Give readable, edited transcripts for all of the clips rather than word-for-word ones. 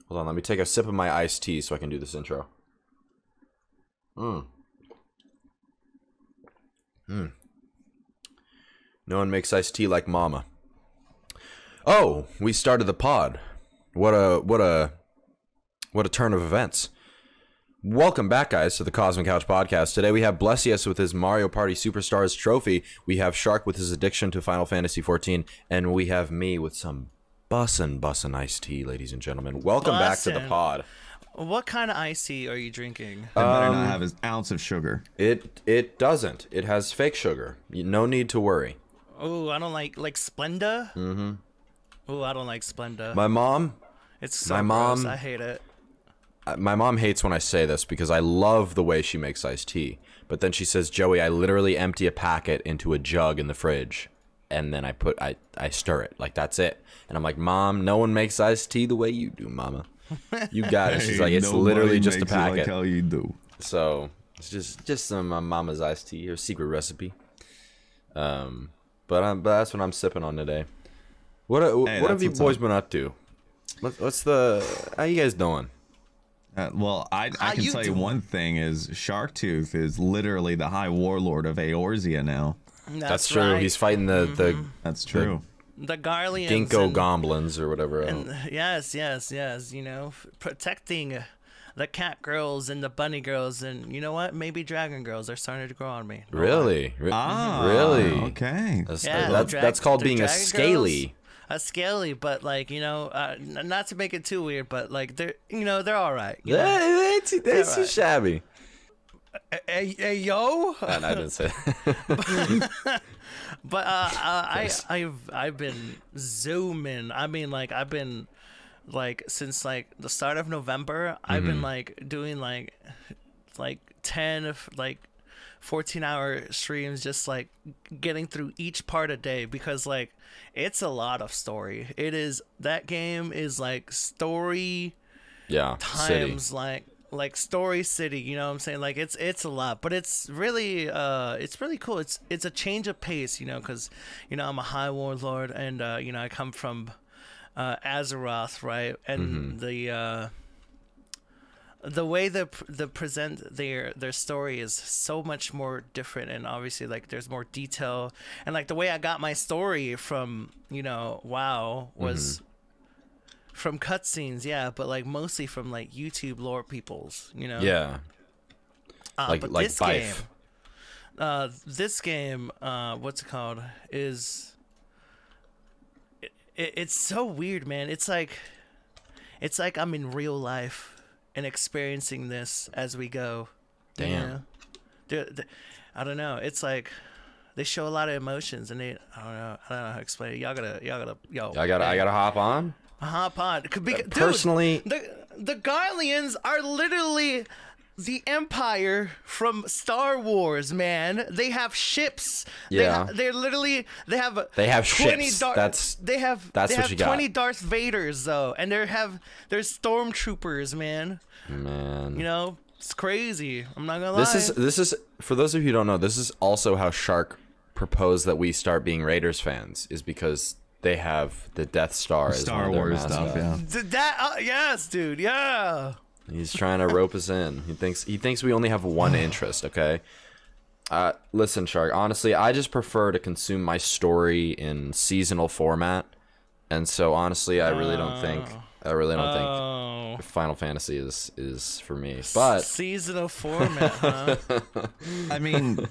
Hold on, let me take a sip of my iced tea so I can do this intro. No one makes iced tea like mama. Oh, we started the pod. What a turn of events. Welcome back, guys, to the Cosmic Couch Podcast. Today we have Blessious with his Mario Party Superstars trophy. We have Sharkk with his addiction to Final Fantasy XIV. And we have me with some bussin' iced tea, ladies and gentlemen. Welcome back to the pod. What kind of iced tea are you drinking? It better not have an ounce of sugar. It doesn't. It has fake sugar. No need to worry. Oh, I don't like Splenda. Mm-hmm. Oh, I don't like Splenda. My mom. It's so gross. I hate it. My mom hates when I say this because I love the way she makes iced tea. But then she says, Joey, I literally empty a packet into a jug in the fridge, and then I stir it. Like, that's it. And I'm like, Mom, no one makes iced tea the way you do, Mama. You got it. She's like, it's literally just a packet. Like how you do. So it's just some Mama's iced tea, her secret recipe. But that's what I'm sipping on today. What have you boys been up to? How you guys doing? Well, I can tell you one thing is Sharkktooth is literally the High Warlord of Eorzea now. That's true. Right. He's fighting the That's true. The Garleans. Ginkgo goblins or whatever. And yes. You know, protecting the cat girls and the bunny girls, and you know what? Maybe dragon girls are starting to grow on me. Really? Really? Okay. That's called being a scaly. A scaly, but like, you know, not to make it too weird, but like they're all right. That's too shabby. Hey, yo. I didn't say that. But I've been zooming. I mean, like I've been like since like the start of November. I've been like doing like 10 like 14-hour streams, just like getting through each part a day, because like it's a lot of story. That game is like story times city. like story city, you know what I'm saying? Like it's a lot, but it's really cool. It's a change of pace, you know, because you know I'm a High Warlord, and you know I come from Azeroth, right? And the way they present their story is so much more different, and obviously like there's more detail, and like the way I got my story from, you know, WoW was from cutscenes, but like mostly from like YouTube lore peoples, you know. Yeah. But this game, what's it called? It's so weird, man. It's like I'm in real life and experiencing this as we go. Damn. You know? I don't know. It's like they show a lot of emotions, and I don't know how to explain it. I gotta hop on. Hop on. Personally, the Garleans are literally the Empire from Star Wars, man. They have ships. Yeah. They have 20 ships. That's what you got. 20 Darth Vaders though, and there's stormtroopers, man. Man. You know, it's crazy. I'm not gonna lie. This is for those of you who don't know, this is also how Sharkk proposed that we start being Raiders fans, is because they have the Death Star as Star Wars stuff, yeah. Yes, dude, yeah. He's trying to rope us in. He thinks we only have one interest, okay? Listen, Sharkk, honestly, I just prefer to consume my story in seasonal format. And so honestly, I really don't think Final Fantasy is for me. But seasonal format, huh? I mean,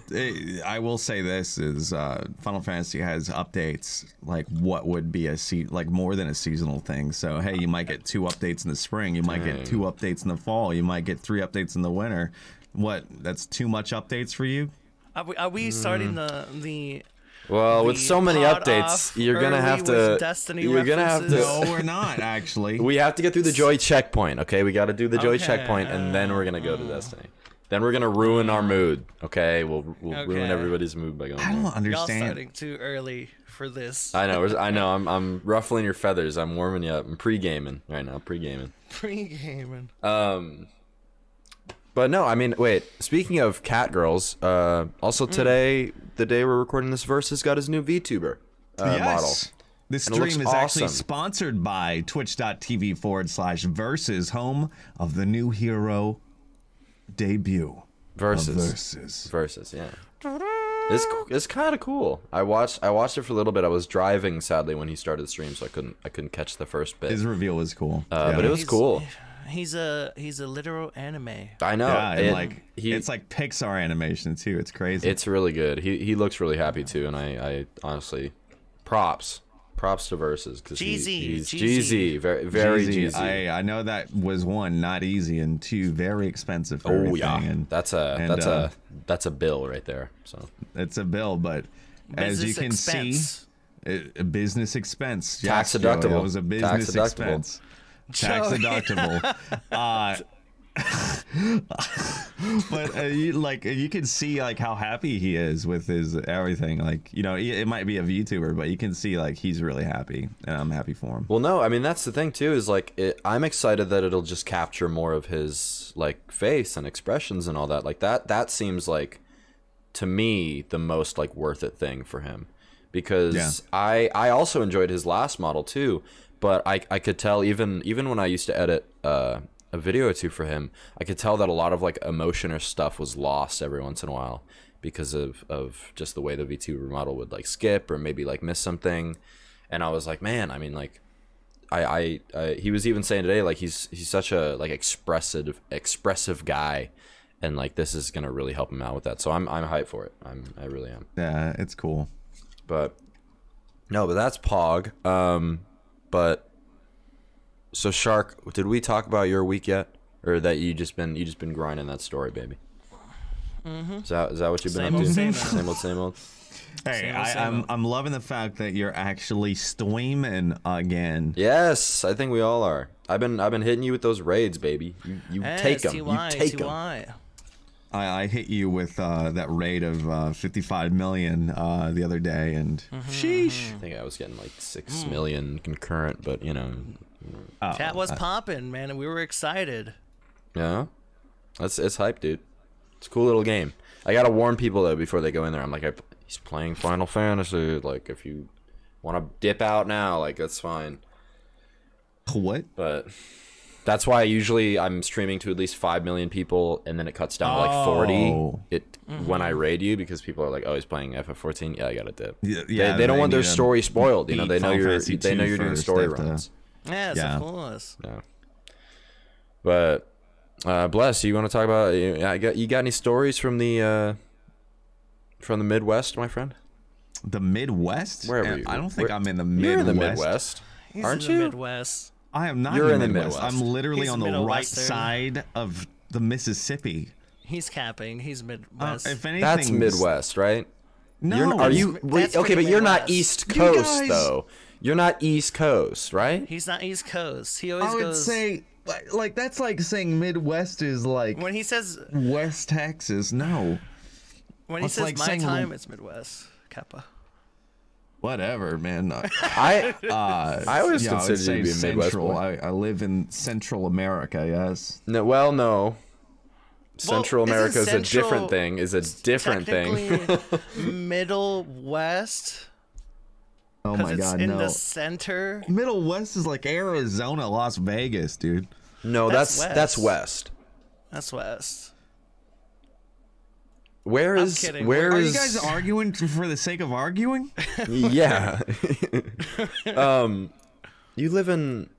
I will say this is Final Fantasy has updates like what would be like more than a seasonal thing. So hey, you might get 2 updates in the spring, you might get 2 updates in the fall, you might get 3 updates in the winter. What? That's too much updates for you? Are we starting the Well, with so many updates, you're gonna have to. No, we're not actually. We have to get through the Joy checkpoint. Okay, we got to do the Joy checkpoint, and then we're gonna go to Destiny. Then we're gonna ruin our mood. Okay, we'll ruin everybody's mood by going. I don't understand. Y'all starting too early for this. I know. I'm ruffling your feathers. I'm warming you up. I'm pre-gaming right now. Pre-gaming. But no, I mean, wait. Speaking of cat girls, also today, the day we're recording this, Versus got his new VTuber model. This And it looks stream is actually awesome. sponsored by twitch.tv/versus, home of the new hero debut. Versus. Yeah. It's kind of cool. I watched it for a little bit. I was driving sadly when he started the stream, so I couldn't catch the first bit. His reveal was cool. But it was cool. He's a literal anime. I know. Yeah, and And it's like Pixar animation too. It's crazy. it's really good. He looks really happy too, and I honestly, props to Versus because he's Jeezy, very Jeezy. I know that was one, not easy, and two, very expensive for everything. And that's a bill right there. So it's a bill, but as you can see, a business expense. Tax Yes, deductible. Joey, it was a business Tax deductible. expense. Tax deductible. But you can see like how happy he is with his everything. Like, you know, it might be a VTuber, but you can see like he's really happy, and I'm happy for him. well, no, I mean that's the thing too. Is like I'm excited that it'll just capture more of his like face and expressions and all that. Like that seems like to me the most like worth it thing for him, because I also enjoyed his last model too. But I could tell even when I used to edit a video or two for him, I could tell that a lot of like emotion or stuff was lost every once in a while because of just the way the VTuber model would like skip or maybe like miss something. And I was like, man, I mean, like I he was even saying today like he's such a like expressive guy, and like this is gonna really help him out with that. So I'm hyped for it. I really am. Yeah, it's cool. But that's Pog. But so Sharkk, did we talk about your week yet, or that you just been grinding that story, baby? Mm-hmm. Is that what you've been up to? Same old. Hey, I'm loving the fact that you're actually streaming again. Yes, I think we all are. I've been hitting you with those raids, baby. You take them. You take them. I hit you with that raid of 55 million the other day, and sheesh. I think I was getting like 6 million concurrent, but you know. Chat was popping, man, and we were excited. Yeah, it's hype, dude. It's a cool little game. I gotta warn people though before they go in there. I'm like, he's playing Final Fantasy. Like, if you want to dip out now, like that's fine. What? But that's why usually I'm streaming to at least 5 million people, and then it cuts down to like 40 when I raid you, because people are like, oh, he's playing FF14. Yeah, I gotta dip. Yeah, they don't want their story spoiled. You know, they know you're doing story runs. Yes, Yeah. of course. Yeah. But Bless, you want to talk about? You got any stories from the Midwest, my friend? The Midwest? Wherever you. I don't think I'm in the Midwest. You're in the Midwest, He's aren't in you? the Midwest. I am not You're in the Midwest. Midwest. I'm literally He's on the Middle right Western. side of the Mississippi. He's capping. He's Midwest. If anything, That's Midwest, right? No, Are you? That's Okay, but pretty you're not Midwest. East You Coast guys- though. You're not East Coast, right? He's not East Coast. He always I would goes. say like that's like saying Midwest is like When he says West Texas. No, when he It's says like my saying time, it's Midwest. Kappa. whatever, man. I always Yeah, I would considered say you to be a Midwest Central. boy. I live in Central America. Yes. No. Central isn't America is a Central different thing. Is a different thing. Technically Middle West. Oh Because my it's God, in no. the center. Middle West is like Arizona, Las Vegas, dude. No, That's that's West. That's West. Where I'm is kidding. where Are is you guys arguing for the sake of arguing? yeah? You live in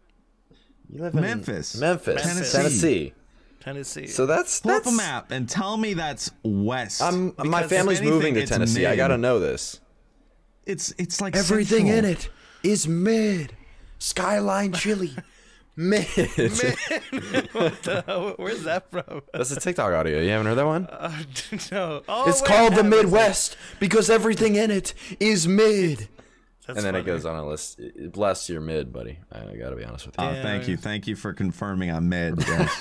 Memphis. Tennessee. Tennessee. So that's Pull up a map and tell me that's west. my Because family's if anything, moving to it's Tennessee. I mid. gotta know this. It's like Everything central. in it is mid. Skyline chili. Mid. Where's that from? That's a TikTok audio. You haven't heard that one? No. Oh, It's wait, called I the have Midwest because everything in it is mid. That's And then it funny. goes on a list. Bless your mid, buddy. I gotta be honest with you. Thank you for confirming I'm mid. Yes.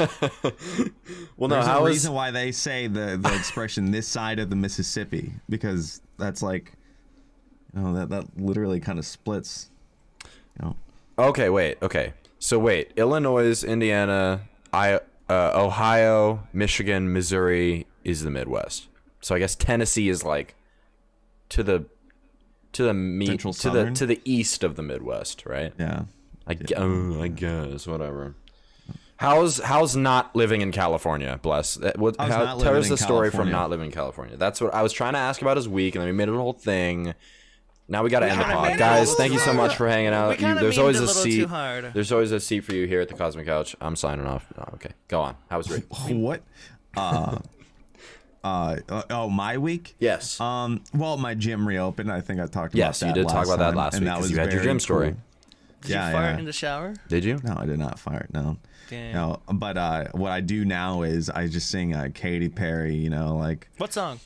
Well, no, There's how a is reason why they say the expression "this side of the Mississippi" because that's like, that literally kind of splits. Okay, wait. Okay. So wait, Illinois, Indiana, Ohio, Michigan, Missouri is the Midwest. So I guess Tennessee is like to Central Southern? to the east of the Midwest, right? Yeah. I guess whatever. How's not living in California? Bless. Tell us the story from not living in California. That's what I was trying to ask about this week, and then we made it a whole thing. Now we got to end the pod, guys. Thank you so much for hanging out. There's always a seat. There's always a seat for you here at the Cosmic Couch. I'm signing off. Oh, okay, go on. How was your week? What? My week? Yes. Well, my gym reopened. I think I talked about that. Yes, you did talk about that last week because you had your gym story. Cool. Did you fart in the shower? Did you? No, I did not fart. No. Damn. No, but what I do now is I just sing Katy Perry. You know, like what song?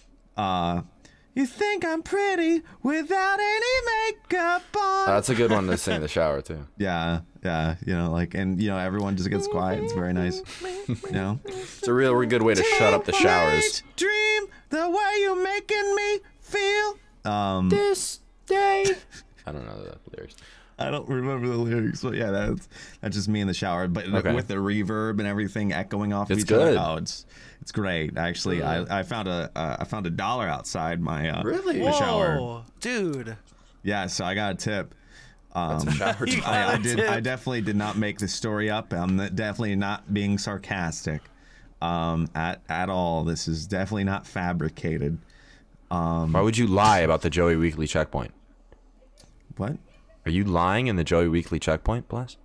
You think I'm pretty without any makeup on. That's a good one to sing in the shower too. Yeah. You know, like, and you know, everyone just gets quiet. It's very nice. You know, it's a real good way to shut up the showers. Dream the way you making me feel. This day. I don't know the lyrics. I don't remember the lyrics, but yeah, that's just me in the shower. But with the reverb and everything echoing off of each other, oh, it's great. Actually, I found a dollar outside my really the shower. Whoa, dude. Yeah, so I got a tip. That's a shower tip. I definitely did not make this story up. I'm definitely not being sarcastic at all. This is definitely not fabricated. Why would you lie about the Joey Weekly Checkpoint? What? Are you lying in the Joey Weekly Checkpoint, Bless?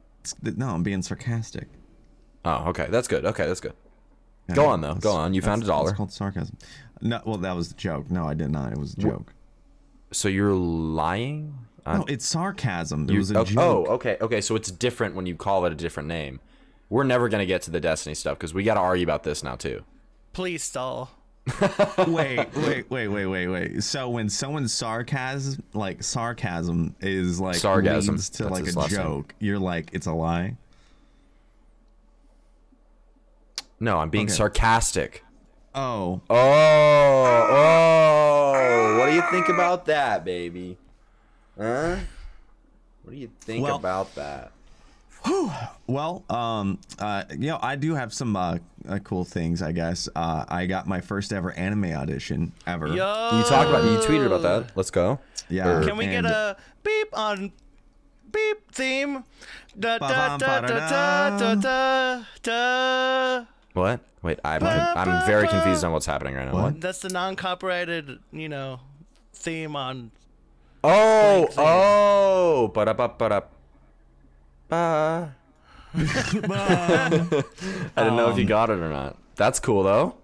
No, I'm being sarcastic. Oh, okay. That's good. Yeah, go on, though. Go on. You found a dollar. It's called sarcasm. No, well, that was the joke. No, I did not. It was a joke. So you're lying? No, it's sarcasm. It was a joke. Oh, okay. Okay, so it's different when you call it a different name. We're never going to get to the Destiny stuff because we got to argue about this now, too. Please stall. Wait. So when someone's sarcasm is like sarcasm leads to like a joke, you're like, it's a lie? No, I'm being sarcastic. Oh. What do you think about that, baby? Huh? What do you think about that? Well, you know, I do have some cool things, I guess. I got my first ever anime audition ever. Yo! You tweeted about that. Let's go. Yeah. Can we get a beep on beep theme? Da da da da da da da. What? Wait, I'm very confused on what's happening right now. What? That's the non-copyrighted, you know, theme on. Ba-da-ba-ba-da. I didn't know if you got it or not. That's cool though.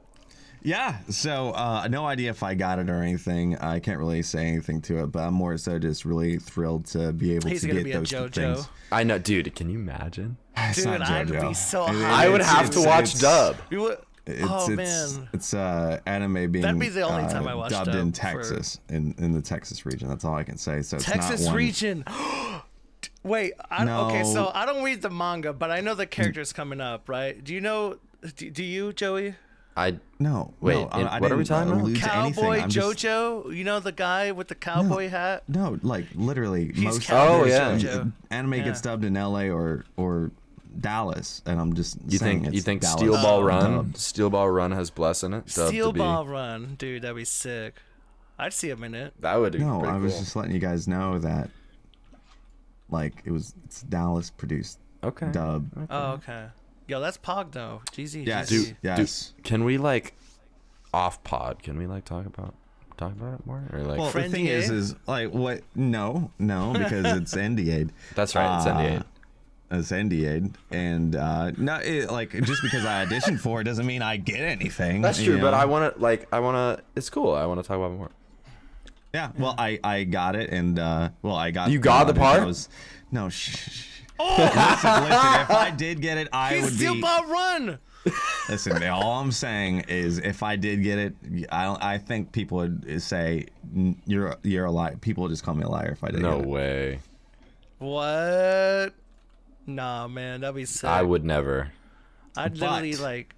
Yeah, so no idea if I got it or anything. I can't really say anything to it, but I'm more so just really thrilled to be able to get those things. I know, dude. Can you imagine? Dude, I'd be so hyped. I would have to watch dub. Man, it's anime being that'd be the only time I watch dubbed in Texas, in the Texas region. That's all I can say. So it's Texas not region. Wait, No. Okay, so I don't read the manga, but I know the characters coming up, right? Do you know? Do you, Joey? No. Wait, no, what are we talking about? Cowboy Jojo, you know the guy with the cowboy hat? No, like literally He's most Jojo. anime gets dubbed in LA or Dallas, and I'm just you saying think Dallas Steel Ball Run dubbed. Steel Ball Run has Bless in it? Steel Ball Run, dude, that'd be sick. I'd see him in it. That would be No, pretty I was cool. just letting you guys know that like it's Dallas produced dub. Okay. Oh, okay. Yo, that's Pog though. GZ. Yes, GZ. yes. Can we like off pod? Can we like talk about it more? Or like Well, the thing is like what? No, because it's NDA'd. That's right. It's NDA'd. It's NDA'd, and like just because I auditioned for it doesn't mean I get anything. That's true, but I want to. It's cool. I want to talk about it more. Yeah, well, I got it, and I got. You got the part? No, shh. Oh! Listen, if I did get it, I would be. Steel Ball Run. Listen, all I'm saying is, if I did get it, I think people would say you're a liar. People would just call me a liar if I did. No get it. way. What? Nah, man, that'd be sick. I would never. I'd literally like.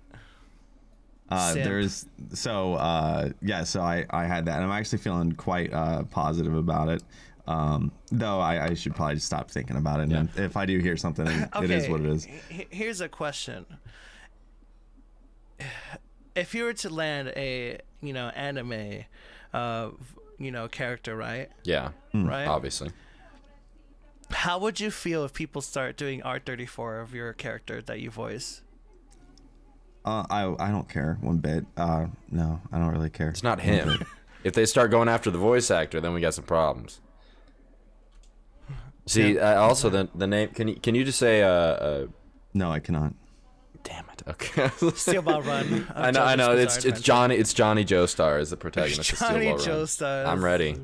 So I had that, and I'm actually feeling quite positive about it. Though I should probably just stop thinking about it. And if I do hear something, it is what it is. Here's a question: if you were to land a anime, character, right? Yeah, Right. obviously. How would you feel if people start doing R34 of your character that you voice? I don't care one bit. No, I don't really care. It's not him. If they start going after the voice actor, then we got some problems. See, also the name. Can you just say No, I cannot. Damn it. Okay. Steel Ball Run. I know. It's Johnny Joestar is the protagonist of Steel Johnny Ball Run. Joestar. I'm ready.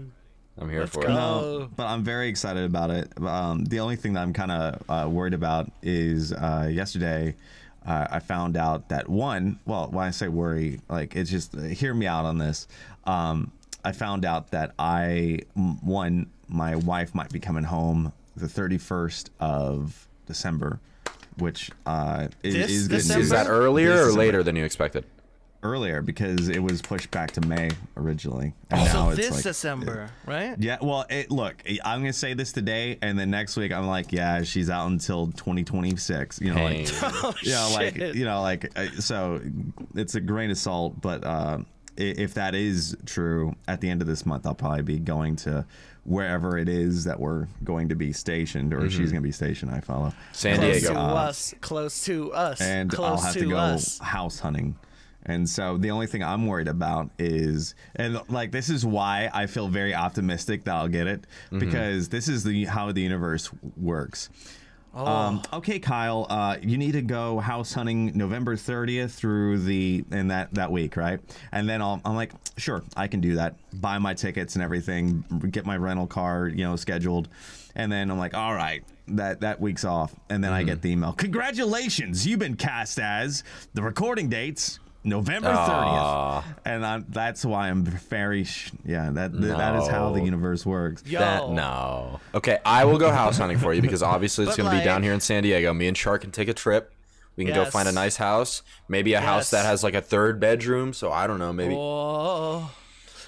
I'm here for it. No, but I'm very excited about it. The only thing that I'm kind of worried about is yesterday I found out that when I say worry, like it's just hear me out on this. I found out that my wife might be coming home the 31st of December, which is good news. Is that earlier or later than you expected? Earlier, because it was pushed back to May originally. And So now it's this like, December, right? yeah, well, look, I'm gonna say this today, and then next week I'm like, yeah, she's out until 2026. Hey. So it's a grain of salt, but if that is true, at the end of this month, I'll probably be going to wherever it is that we're going to be stationed, or she's going to be stationed. I follow San Close Diego. to us. Close to us. and close I'll have to go us. house hunting. And so the only thing I'm worried about is, and like this is why I feel very optimistic that I'll get it, because this is how the universe works. Okay, Kyle, you need to go house hunting November 30th through that week, right? And then I'm like, sure, I can do that. Buy my tickets and everything, get my rental car, scheduled. And then I'm like, all right, that week's off. And then I get the email, congratulations, you've been cast as the recording dates November 30th. And that's why I'm very that is how the universe works. Yo. No. Okay, I will go house hunting for you because obviously it's But going to be down here in San Diego. Me and Sharkk can take a trip. We can go Yes. find a nice house, maybe a house that has like a 3rd bedroom. So I don't know, maybe. Oh.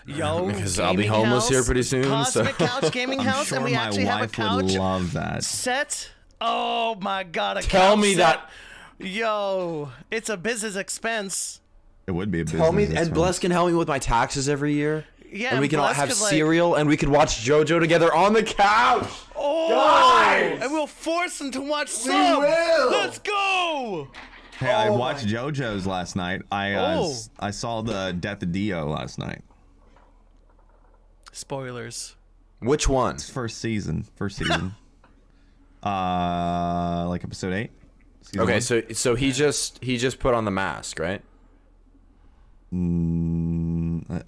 Yo, Because I'll be gaming homeless house, here pretty soon, Cosmic so- couch gaming I'm house, sure and we my actually have a wife couch would love that. set. Oh my god! A Tell couch me set. that. Yo, it's a business expense. It would be a business. Tell me, expense. and Bless can help me with my taxes every year. Yeah, and we can all Bless have could, like- cereal, and we could watch JoJo together on the couch. Oh, Guys! and we'll force them to watch some. will. Let's go. Hey, I watched JoJo's last night. I saw the Death of Dio last night. Spoilers. Which one? First season. Like episode 8. Season Okay, 1. so he just put on the mask, right?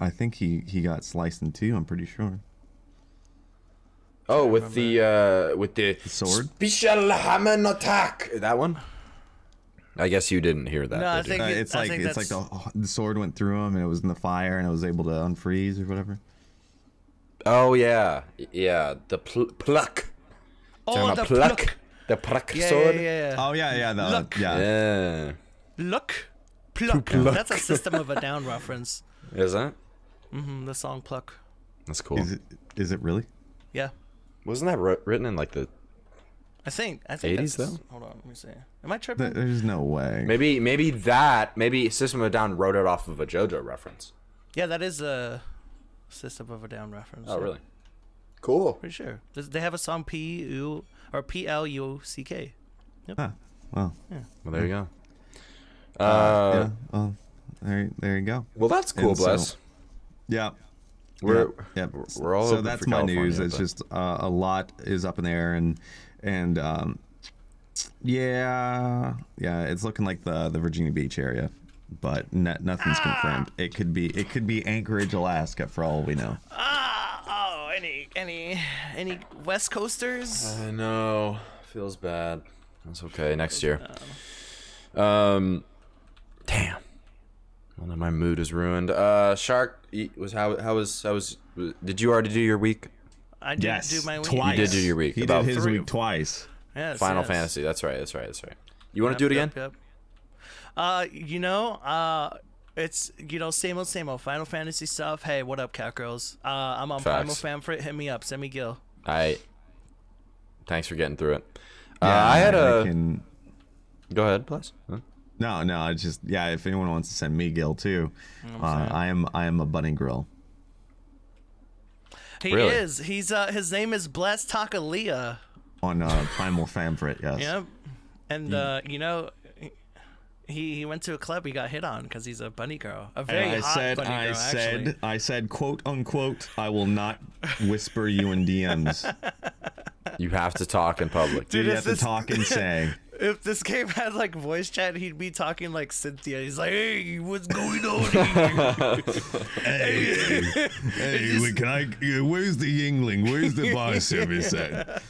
I think he got sliced in two. I'm pretty sure. Oh, with the sword? Special hammer attack. That one? I guess you didn't hear that. No, I did you? think It's I like think it's like that's- the sword went through him and it was in the fire and it was able to unfreeze or whatever. Oh yeah, yeah. The pluck. Oh, the pluck. pluck. The pluck Yeah, sword. yeah. Oh yeah. Look. Yeah. Look. Pluck. Pluck. That's a System of a Down reference. Is that? The song Pluck. That's cool. Is it really? Yeah. Wasn't that written in like the? I think 80s that's- though? Hold on, let me see. Am I tripping? There's no way. Maybe System of a Down wrote it off of a JoJo reference. Yeah, that is a System of a Down reference. Oh yeah. really? Cool. Pretty sure. They have a song PLUCK. Huh. Well. Well, there you go. Yeah. Well, there you go. Well, that's cool, And so- Bless. Yeah. We're all so hoping that's for my California, news. It's but- just a lot is up in the air and it's looking like the Virginia Beach area, but nothing's confirmed. It could be Anchorage, Alaska, for all we know. Any West Coasters? I know. Feels bad. That's okay. Next year. Damn. Well, then my mood is ruined. Sharkk how was did you already do your week? I did do my week. twice. You did do your week. He About did his three- week twice. Yes, Final yes. Fantasy. That's right. You want to do it again? Yep. It's same old Final Fantasy stuff. Hey, what up, Catgirls? I'm on Facts. Primal Fam for it. Hit me up. Send me Gil. Thanks for getting through it. Yeah, I had I a. can- Go ahead, plus. Huh? No. It's just if anyone wants to send me Gil too, I am a bunny grill. He Really? is. He's his name is Bless Takalia. On Primal Favorite, yes. Yep. And you know, he went to a club. He got hit on because he's a bunny girl. A very hot bunny girl, actually. I said, quote unquote, I will not whisper you in DMs. You have to talk in public. Dude, you have to talk and say. If this game had like voice chat, he'd be talking like Cynthia. He's like, "Hey, what's going on here? Hey, can I? Where's the Yingling? Where's the bar service at?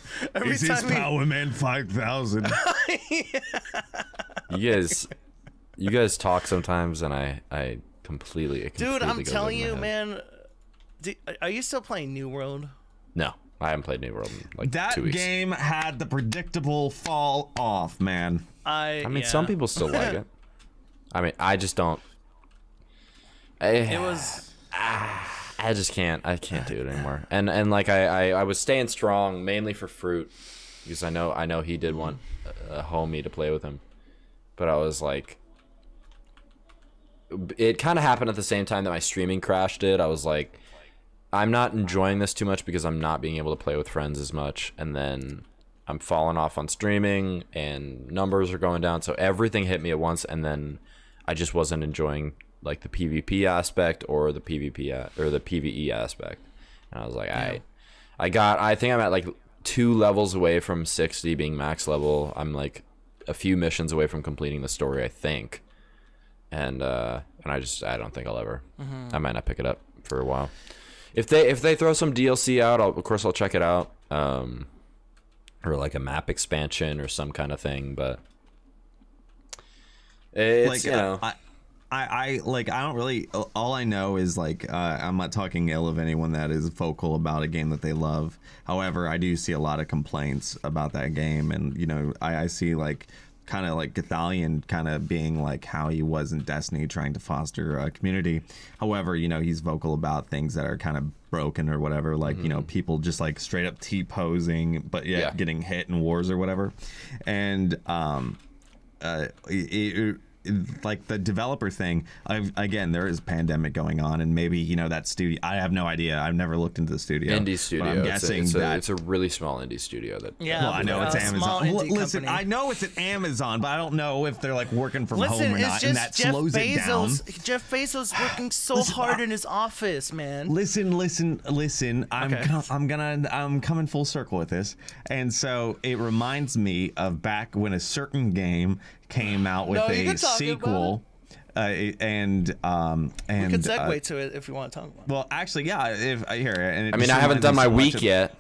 Is this Power Man 5000? You guys talk sometimes, and I completely. Dude, I'm goes telling over you, my head. man. Are you still playing New World? No, I haven't played New World in like 2 That weeks. game had the predictable fall off, man. I mean, some people still like it. I mean, I just don't. It was. I just can't. I can't do it anymore. And like I was staying strong mainly for Fruit, because I know he did want a homie to play with him, but I was like, it kind of happened at the same time that my streaming crash did. I was like, I'm not enjoying this too much because I'm not being able to play with friends as much, and then I'm falling off on streaming and numbers are going down, so everything hit me at once, and then I just wasn't enjoying like the PvP aspect or the or the PvE aspect. And I was like, Yeah. I think I'm at like 2 levels away from 60 being max level. I'm like a few missions away from completing the story, I think. And I don't think I'll ever. I might not pick it up for a while. If they throw some DLC out, of course I'll check it out. Or like a map expansion or some kind of thing, but it's, Like, you know. I don't really. All I know is like I'm not talking ill of anyone that is vocal about a game that they love. However, I do see a lot of complaints about that game, and you know, I see like kind of like Gathalion kind of being like how he was in Destiny, trying to foster a community. However, you know, he's vocal about things that are kind of broken or whatever, like you know, people just like straight up T-posing, but yeah, getting hit in wars or whatever, and like the developer thing, again, there is a pandemic going on, and maybe, you know, that studio, I have no idea, I've never looked into the studio. Indie studio. I'm guessing it's a really small indie studio that. Yeah, well, I know it's small Amazon. indie Listen, company. I know it's at Amazon, but I don't know if they're like working from home or it's not, just and that Jeff slows it down. Bezos. Jeff Bezos working so Listen, hard in his office, man. Listen. Okay. I'm coming full circle with this, and so it reminds me of back when a certain game came out with No, you a can talk sequel. And We could segue to it if you want to talk about it. well, actually, yeah. If I hear it, and it I mean, just I haven't reminds done me my so much week of- yet.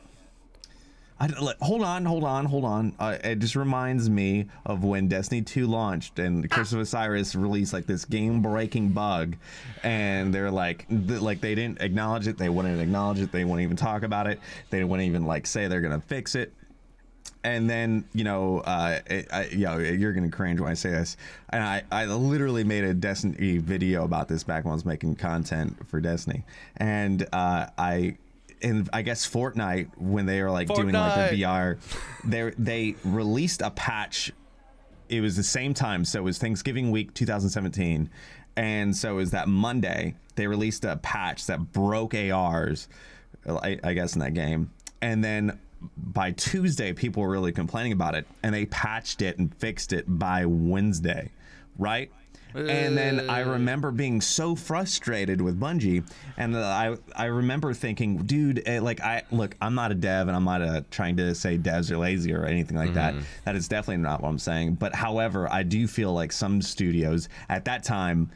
Hold on. It just reminds me of when Destiny 2 launched and Curse of Osiris released like this game-breaking bug, and they're like they didn't acknowledge it. They wouldn't acknowledge it. They wouldn't even talk about it. They wouldn't even like say they're gonna fix it. And then, you know, you're gonna cringe when I say this. And I literally made a Destiny video about this back when I was making content for Destiny. And I guess Fortnite, when they were like doing like the VR, they released a patch. It was the same time, so it was Thanksgiving week 2017, and so it was that Monday they released a patch that broke ARs, I guess, in that game. And then by Tuesday, people were really complaining about it, and they patched it and fixed it by Wednesday, right? And then I remember being so frustrated with Bungie, and I remember thinking, dude, I'm not a dev, and I'm not trying to say devs are lazy or anything like that. That is definitely not what I'm saying. But however, I do feel like some studios at that time,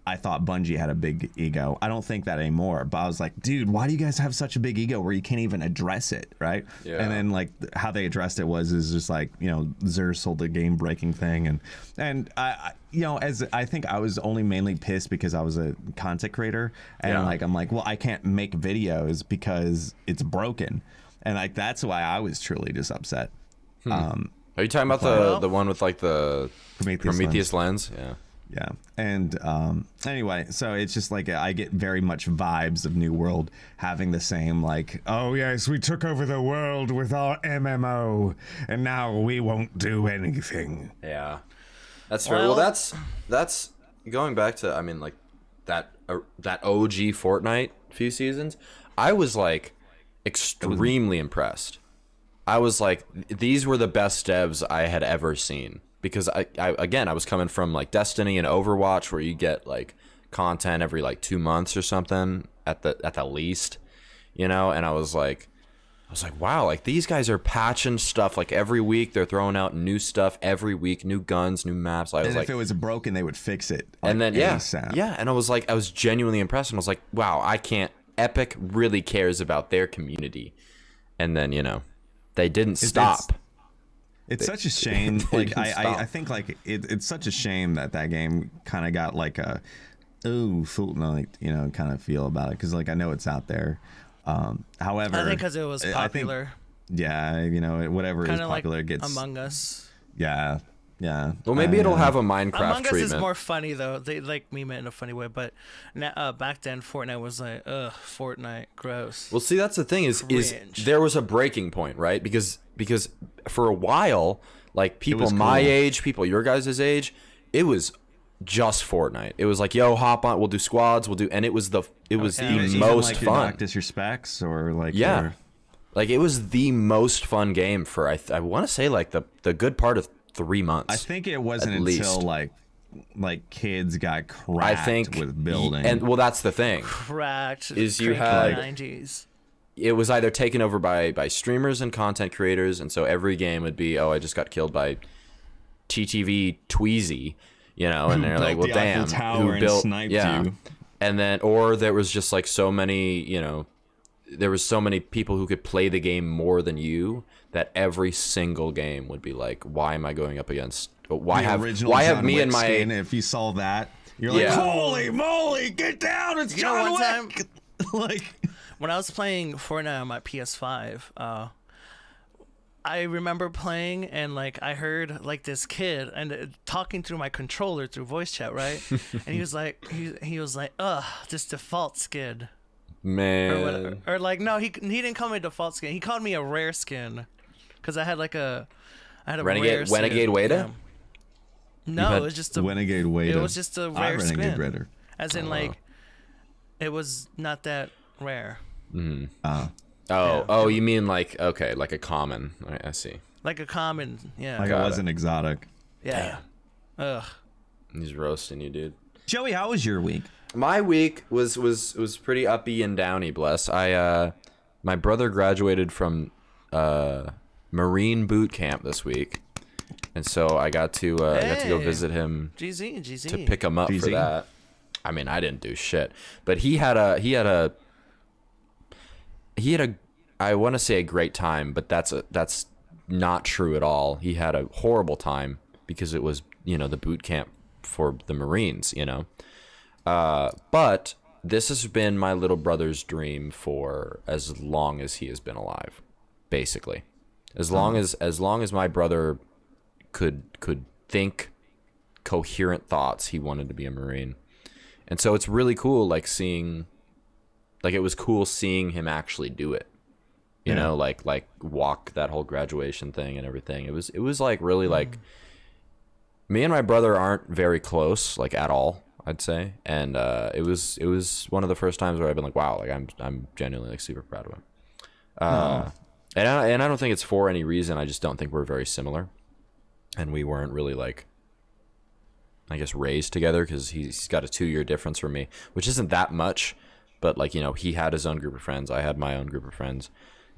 I thought Bungie had a big ego. I don't think that anymore. But I was like, dude, why do you guys have such a big ego where you can't even address it, right? Yeah. And then like how they addressed it is just like, you know, Xur sold the game breaking thing, and I you know, as I think I was only mainly pissed because I was a content creator, and I'm like, well, I can't make videos because it's broken, and like that's why I was truly just upset. Are you talking about the one with like the Prometheus lens? Yeah. Yeah, and anyway, so it's just like I get very much vibes of New World having the same like, oh yes, we took over the world with our MMO, and now we won't do anything. Yeah, that's fair. Well, that's going back to, I mean, like that OG Fortnite few seasons. I was like extremely impressed. I was like, these were the best devs I had ever seen, because I was coming from like Destiny and Overwatch, where you get like content every like 2 months or something at the least, you know. And I was like, wow, like these guys are patching stuff like every week. They're throwing out new stuff every week, new guns, new maps. I was and like, if it was broken, they would fix it. Like, and then ASAP. and I was genuinely impressed, and I was like, wow, Epic really cares about their community. And then, you know, they didn't stop. It's such a shame. Like I think like it's such a shame that game kind of got like a Fortnite, you know, kind of feel about it, because like I know it's out there. However, I think because it was popular. Yeah, you know, whatever Kinda is popular like gets. Among Us. Yeah. Well, maybe it'll have a Minecraft Among Us treatment. is more funny though. They like meme it in a funny way, but now, back then Fortnite was like, ugh, Fortnite, gross. Well, see, that's the thing is there was a breaking point, right? Because for a while, like people my age, people your guys' age, it was just Fortnite. It was like, yo, hop on, we'll do squads, and it was the most like, fun. Practice your specs or like like it was the most fun game for I want to say like the good part of 3 months. I think it wasn't until like kids got cracked with building. And well, that's the thing. Cracked is you had 90s. It was either taken over by streamers and content creators, and so every game would be, oh, I just got killed by TTV Tweezy, you know, and they're like, well, damn, who built you? And then, or there was just like so many, you know, there was so many people who could play the game more than you, that every single game would be like, why am I going up against? Why have me and my skin, if you saw that, you're like, holy moly, get down! It's John Wick. Time, like when I was playing Fortnite on my PS5, I remember playing and like I heard like this kid and talking through my controller through voice chat, right? And he was like, he was like, ugh, this default skin. Man. Or like, no, he didn't call me a default skin. He called me a rare skin, because I had a Renegade Weda. Yeah. No, it was just a Renegade Weda. It was just a rare skin. Redder. As in like, it was not that rare. Mm-hmm. Oh, you mean like, okay, like a common. I see. Like a common, yeah. Like it wasn't exotic. Yeah. Damn. Ugh. He's roasting you, dude. Joey, how was your week? My week was pretty uppy and downy, bless. My brother graduated from Marine boot camp this week, and so I got to go visit him. GZ. To pick him up for that. I mean, I didn't do shit, but he had a I want to say a great time, but that's not true at all. He had a horrible time because it was, you know, the boot camp for the Marines, you know. But this has been my little brother's dream for as long as he has been alive, basically. As long as my brother could think coherent thoughts, he wanted to be a Marine. And so it's really cool, like it was cool seeing him actually do it. You know, like walk that whole graduation thing and everything. It was like really like, me and my brother aren't very close, like at all, I'd say. And it was one of the first times where I've been like, wow, like I'm genuinely like super proud of him. And I don't think it's for any reason. I just don't think we're very similar, and we weren't really like, I guess, raised together, because he's got a 2-year difference from me, which isn't that much, but like, you know, he had his own group of friends, I had my own group of friends,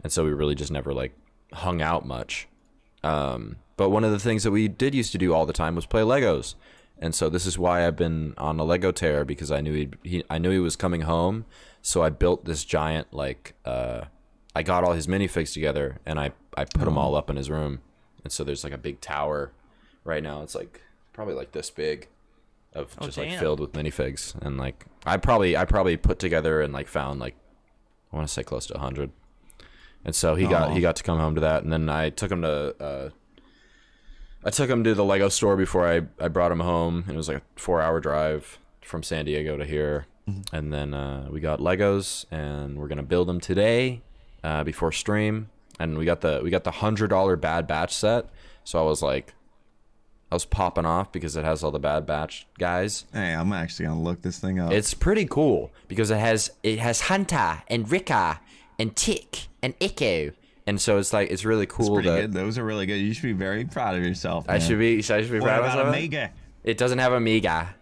and so we really just never like hung out much. But one of the things that we did used to do all the time was play Legos. And so this is why I've been on a Lego tear, because I knew he was coming home. So I built this giant, like, I got all his minifigs together and I put them all up in his room. And so there's like a big tower right now. It's like probably like this big of just like filled with minifigs. And like, I probably put together and like found like, I want to say close to 100. And so he got to come home to that. And then I took him to the Lego store before I brought him home. And it was like a 4-hour drive from San Diego to here. Mm-hmm. And then we got Legos, and we're gonna build them today before stream. And we got the $100 Bad Batch set. So I was popping off because it has all the Bad Batch guys. Hey, I'm actually gonna look this thing up. It's pretty cool because it has Hunter and Rika and Tick and Echo. And so it's like, it's really cool. That's pretty good. Those are really good. You should be very proud of yourself, man. I should be proud of myself. What about Amiga? It doesn't have Amiga,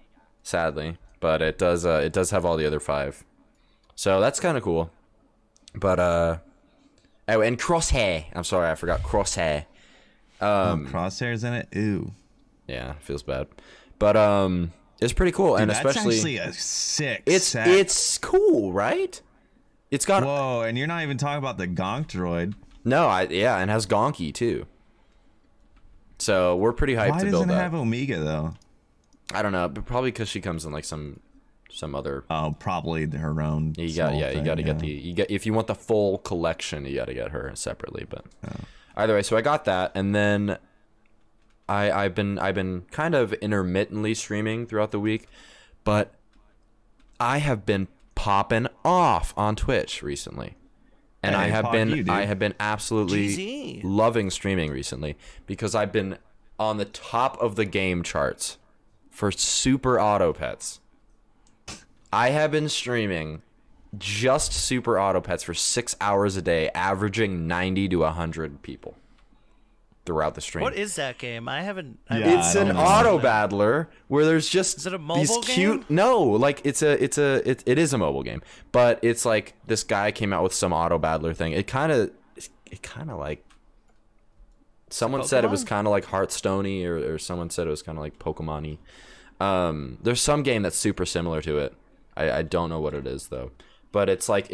sadly, but it does have all the other 5. So that's kind of cool. But oh, and Crosshair. I'm sorry, I forgot Crosshair. Crosshairs in it. Ooh. Yeah, feels bad. But it's pretty cool. Dude, and especially that's actually a sick set. It's cool, right? It's got Whoa, and you're not even talking about the Gonk droid. No, yeah, and has Gonky too. So we're pretty hyped to build that. Why doesn't it have Omega though? I don't know, but probably because she comes in like some other. Oh, probably her own. You got to get if you want the full collection, you got to get her separately. But either way, so I got that, and then I've been kind of intermittently streaming throughout the week, but I have been popping off on Twitch recently. And I have been absolutely loving streaming recently because I've been on the top of the game charts for Super Auto Pets. I have been streaming just Super Auto Pets for 6 hours a day, averaging 90 to 100 people throughout the stream. What is that game? It's an auto battler where there's just is it a mobile game? No, like it is a mobile game, but it's like this guy came out with some auto battler thing. It kind of like someone said it was kind of like Hearthstone-y, or someone said it was kind of like Pokemon-y. There's some game that's super similar to it. I don't know what it is though, but it's like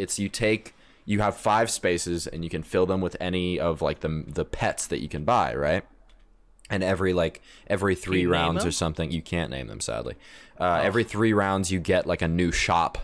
you have 5 spaces and you can fill them with any of like the pets that you can buy, right? And every 3 rounds or something, you can't name them sadly. Every 3 rounds you get like a new shop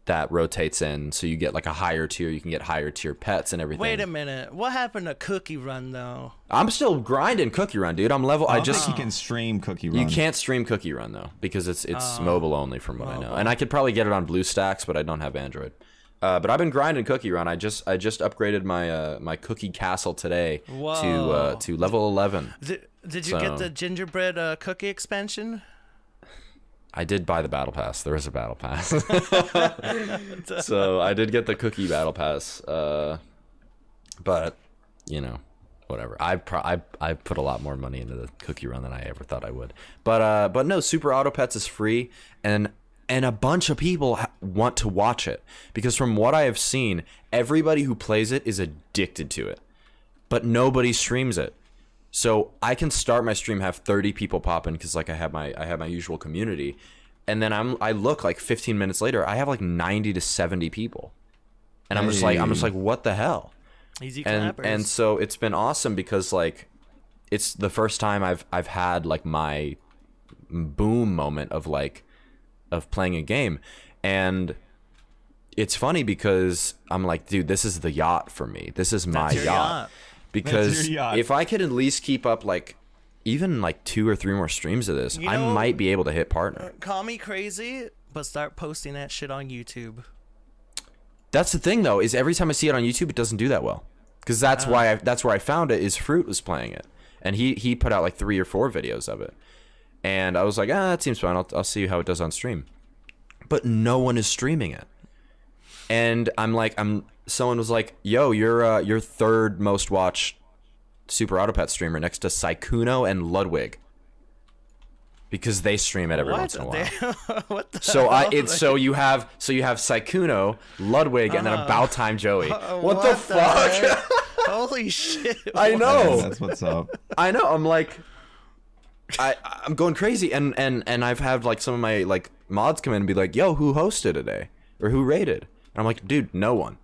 that rotates in, so you get like a higher tier. You can get higher tier pets and everything. Wait a minute, what happened to Cookie Run though? I'm still grinding Cookie Run, dude. I'm level. I think you can stream Cookie Run. You can't stream Cookie Run though because it's mobile only from what I know, and I could probably get it on BlueStacks, but I don't have Android. But I've been grinding Cookie Run. I just upgraded my my Cookie Castle today to level 11. Did you get the gingerbread cookie expansion? I did buy the battle pass. There is a battle pass, so I did get the cookie battle pass. But you know, whatever. I put a lot more money into the Cookie Run than I ever thought I would. But no, Super Auto Pets is free, and a bunch of people want to watch it because from what I have seen, everybody who plays it is addicted to it, but nobody streams it. So I can start my stream, have 30 people pop in because like I have my usual community, and then I look like 15 minutes later, I have like 90 to 70 people, and I'm just like what the hell? Easy clappers. And so it's been awesome because like it's the first time I've had like my boom moment of playing a game, and it's funny because I'm like, dude, this is the yacht for me. This is my yacht. Because if I could at least keep up like even like 2 or 3 more streams of this, I might be able to hit partner. Call me crazy, but start posting that shit on YouTube. That's the thing though, is every time I see it on YouTube, it doesn't do that well. Because that's why that's where I found it. Is Fruit was playing it, and he put out like 3 or 4 videos of it, and I was like, that seems fine. I'll see how it does on stream. But no one is streaming it, and someone was like, yo, you're 3rd most watched Super Auto Pet streamer next to Sykkuno and Ludwig, because they stream it every once in a while. What the hell? So you have Sykkuno, Ludwig, and then AbouTimeJoey. What the fuck? Holy shit. I know. That's what's up. I know. I'm like, I'm going crazy, and I've had like some of my like mods come in and be like, yo, who hosted today or who rated? And I'm like, dude, no one.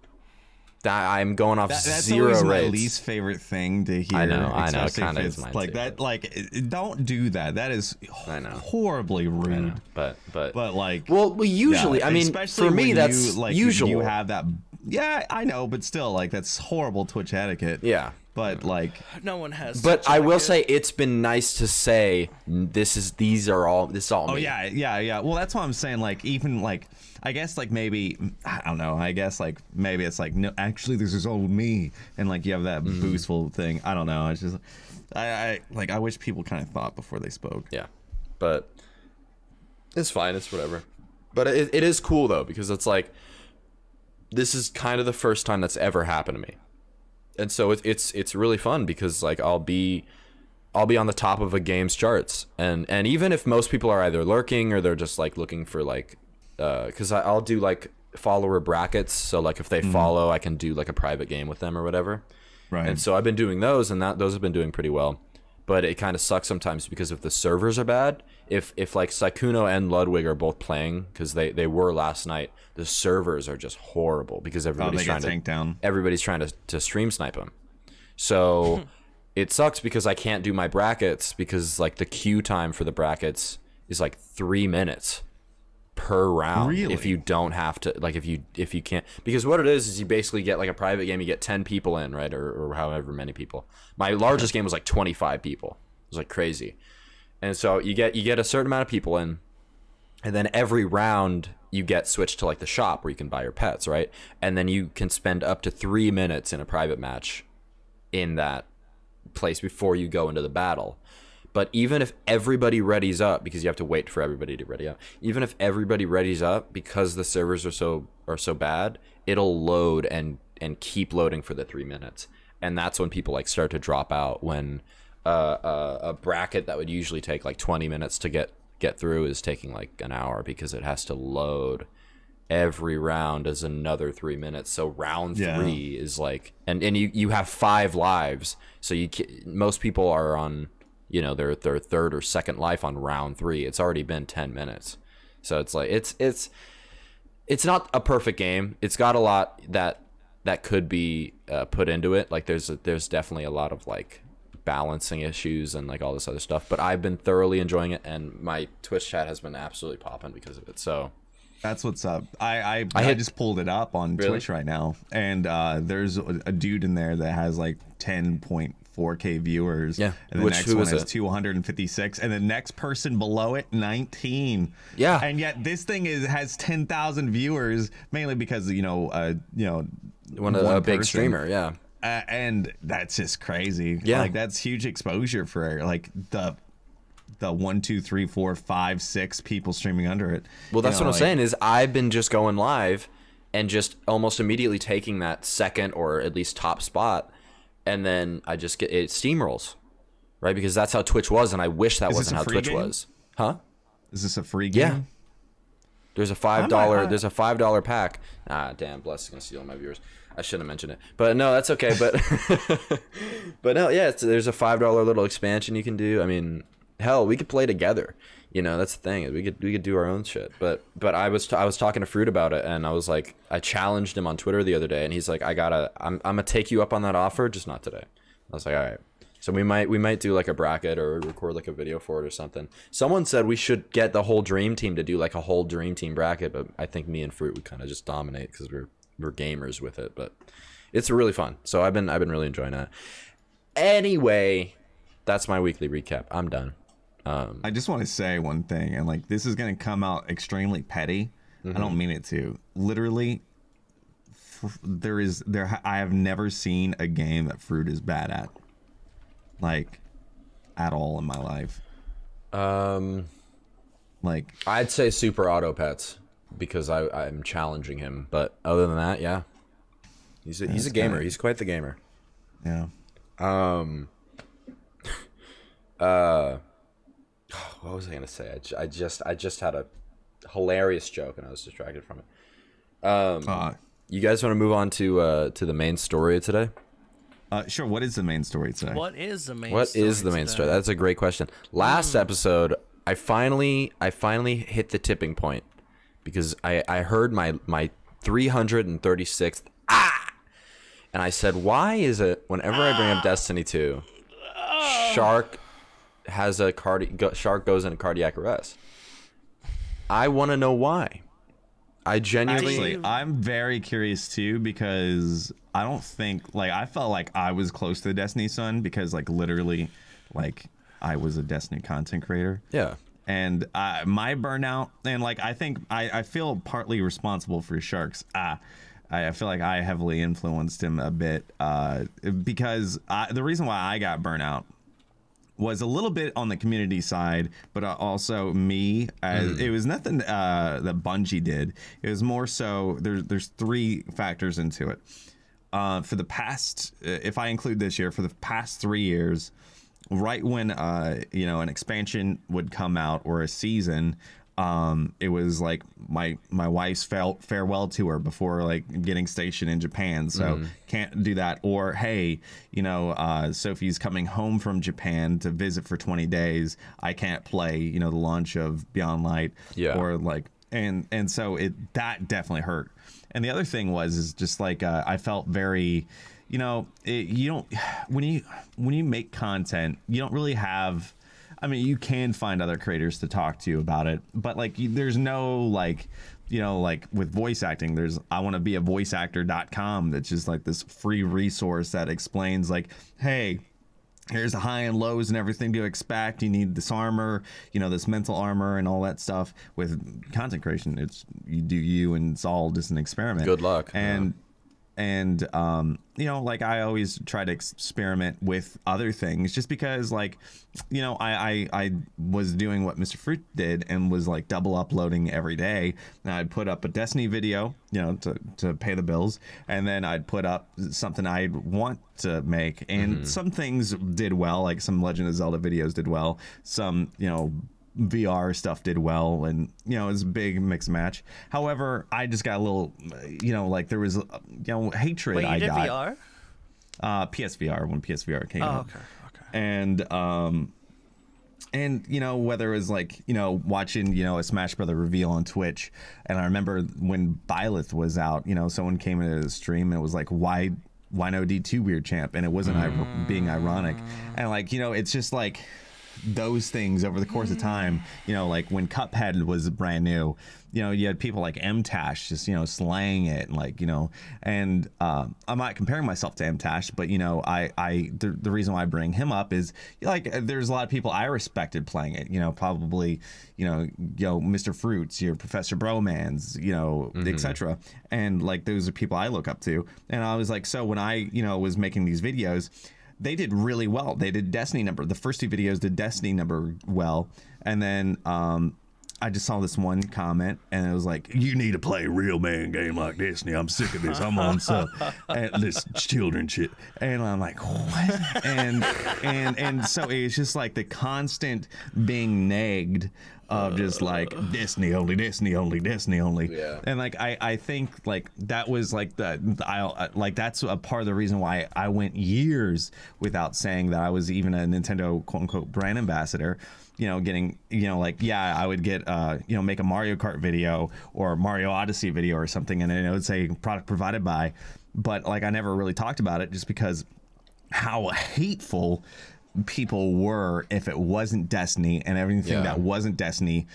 I'm going off that's 0 always rates. My least favorite thing to hear. I know. Kind of is mine like too. That. Like, don't do that. That is horribly rude. But like, well, usually, I mean, for me, that's usual. You have that. Yeah, I know, but still, like, that's horrible Twitch etiquette. Yeah. But like, no one has. But I will say it's been nice to say this is all me. Oh yeah. Well, that's what I'm saying. Like, even like, I guess like maybe I don't know. I guess like maybe it's like, no, actually this is all me, and like you have that boostful thing. I don't know. It's just I wish people kind of thought before they spoke. Yeah, but it's fine. It's whatever. But it is cool though, because it's like this is kind of the first time that's ever happened to me. And so it's really fun because like I'll be on the top of a game's charts, and even if most people are either lurking or they're just like looking for like because I'll do like follower brackets, so like if they follow, I can do like a private game with them or whatever. Right. And so I've been doing those, and those have been doing pretty well. But it kind of sucks sometimes because if the servers are bad, if like Sykkuno and Ludwig are both playing, because they were last night, the servers are just horrible because everybody's trying to tank down. Everybody's trying to stream snipe them. So it sucks because I can't do my brackets because like the queue time for the brackets is like 3 minutes per round. Really? If you don't have to, like if you can't, because what it is you basically get like a private game, you get 10 people in, right, or however many people. My largest game was like 25 people. It was like crazy. And so you get a certain amount of people in, and then every round you get switched to like the shop where you can buy your pets, right? And then you can spend up to 3 minutes in a private match in that place before you go into the battle. But even if everybody readies up, because you have to wait for everybody to ready up, even if everybody readies up, because the servers are so bad, it'll load and keep loading for the 3 minutes. And that's when people like start to drop out, when a bracket that would usually take like 20 minutes to get through is taking like an hour, because it has to load. Every round is another 3 minutes, so round 3 is like, and you have 5 lives, so most people are on, you know, their third or second life on round 3. It's already been 10 minutes, so it's like it's not a perfect game. It's got a lot that could be put into it. Like there's definitely a lot of like balancing issues and like all this other stuff. But I've been thoroughly enjoying it, and my Twitch chat has been absolutely popping because of it. So that's what's up. I just pulled it up on Twitch right now, and there's a dude in there that has like 10.4K viewers. Yeah, and the next one has 256, and the next person below it 19. Yeah, and yet this thing has 10,000 viewers, mainly because one of a big streamer. Yeah. And that's just crazy. Yeah, like that's huge exposure for like the 1, 2, 3, 4, 5, 6 people streaming under it. Well, that's what I'm saying is I've been just going live and just almost immediately taking that second or at least top spot, and then I just get it steamrolls, right? Because that's how Twitch was, and I wish that wasn't how Twitch was. Huh? Is this a free game? Yeah. There's a $5. There's a $5 pack. Ah, damn! Bless is gonna steal my viewers. I shouldn't have mentioned it, but no, that's okay. But but no, yeah, there's a $5 little expansion you can do. I mean, hell, we could play together. You know, that's the thing. We could do our own shit. But I was talking to Fruit about it, and I was like, I challenged him on Twitter the other day, and he's like, I'm gonna take you up on that offer, just not today. I was like, all right. So we might do like a bracket or record like a video for it or something. Someone said we should get the whole dream team to do like a whole dream team bracket, but I think me and Fruit would kind of just dominate because we're gamers with it. But it's really fun. So I've been really enjoying that. Anyway, that's my weekly recap. I'm done. I just want to say one thing, and like this is gonna come out extremely petty. I don't mean it to. Literally, I have never seen a game that Fruit is bad at, like, at all in my life. Like I'd say Super Auto Pets because I'm challenging him, but other than that, yeah, he's a gamer. He's quite the gamer. Yeah. What was I gonna say? I just had a hilarious joke and I was distracted from it. You guys want to move on to the main story of today? Sure. What is the main story today? What is the main story? That's a great question. Last episode, I finally hit the tipping point because I heard my 336th and I said, why is it whenever I bring up Destiny 2, Sharkk has Sharkk goes into cardiac arrest? I want to know why. I'm very curious too, because I don't think, like, I felt like I was close to the Destiny son because like literally like I was a Destiny content creator. Yeah. And my burnout, and like I think I feel partly responsible for Sharkk's. I feel like I heavily influenced him a bit because the reason why I got burnout was a little bit on the community side, but also me. As it was nothing that Bungie did. It was more so there's 3 factors into it. For the past, if I include this year, for the past 3 years, right when you know, an expansion would come out or a season, it was like my wife's farewell tour before like getting stationed in Japan, so can't do that. Or hey, you know, Sophie's coming home from Japan to visit for 20 days. I can't play, you know, the launch of Beyond Light. Yeah. Or like, and so that definitely hurt. And the other thing is just like I felt very, you know, you don't, when you make content, you don't really have, I mean, you can find other creators to talk to about it, but like there's no like, you know, like with voice acting, there's I want to be a voiceactor.com that's just like this free resource that explains like, hey, here's the high and lows and everything to expect. You need this armor, you know, this mental armor and all that stuff. With content creation, it's you do you, and it's all just an experiment. Good luck. And you know, like I always try to experiment with other things, just because like, you know, I was doing what Mr. Fruit did and was like double uploading every day. And I'd put up a Destiny video, you know, to pay the bills, and then I'd put up something I'd want to make, and some things did well, like some Legend of Zelda videos did well, some, you know, VR stuff did well, and you know, it was a big mix match. However, I just got a little, you know, like there was, you know, hatred. Wait, you did VR? PSVR, when PSVR came out. Okay. And you know, whether it was like, you know, watching, you know, a Smash Brother reveal on Twitch, and I remember when Byleth was out, you know, someone came into the stream and it was like, why no D2 weird champ, and it wasn't being ironic, and like, you know, it's just like those things over the course of time, you know, like when Cuphead was brand new, you know, you had people like MTash just, you know, slaying it, and like, you know, and I'm not comparing myself to MTash, but you know, the reason why I bring him up is like there's a lot of people I respected playing it, you know, probably, you know, Mr. Fruits, your Professor Bromans, you know, etc. And like those are people I look up to, and I was like, so when I, you know, was making these videos, they did really well. They did Destiny number. The first 2 videos did Destiny number well. And then I just saw this one comment, and it was like, you need to play a real man game like Destiny. I'm sick of this. I'm on some this children shit. And I'm like, what? And so it's just like the constant being nagged of just like Destiny only, Destiny only, Destiny only. Yeah. And like I think like that was like like that's a part of the reason why I went years without saying that I was even a Nintendo quote unquote brand ambassador. You know, getting, you know, like, yeah, I would get you know, make a Mario Kart video or Mario Odyssey video or something, and it would say product provided by, but like I never really talked about it, just because how hateful people were if it wasn't Destiny, and everything that wasn't Destiny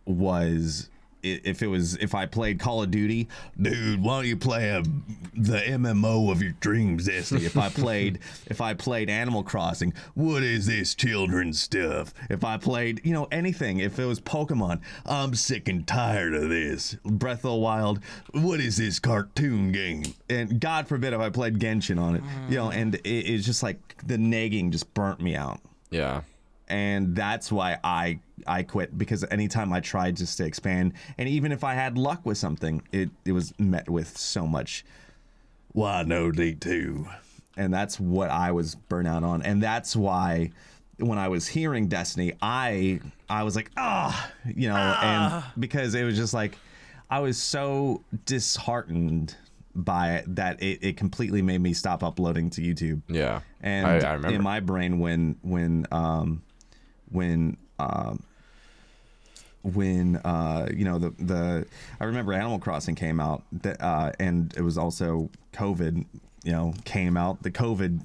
was, if I played Call of Duty, dude, why don't you play the MMO of your dreams, Destiny? If I played Animal Crossing, what is this children's stuff? If I played, you know, anything, if it was Pokemon, I'm sick and tired of this. Breath of the Wild, what is this cartoon game? And God forbid if I played Genshin on it, you know, and it's just like the nagging just burnt me out. Yeah. And that's why I quit, because anytime I tried just to expand, and even if I had luck with something, it was met with so much, why no D2? And that's what I was burnt out on. And that's why when I was hearing Destiny, I was like, you know, and because it was just like, I was so disheartened by it that it completely made me stop uploading to YouTube. Yeah. And I remember in my brain when you know, I remember Animal Crossing came out, and it was also COVID, you know, came out, the COVID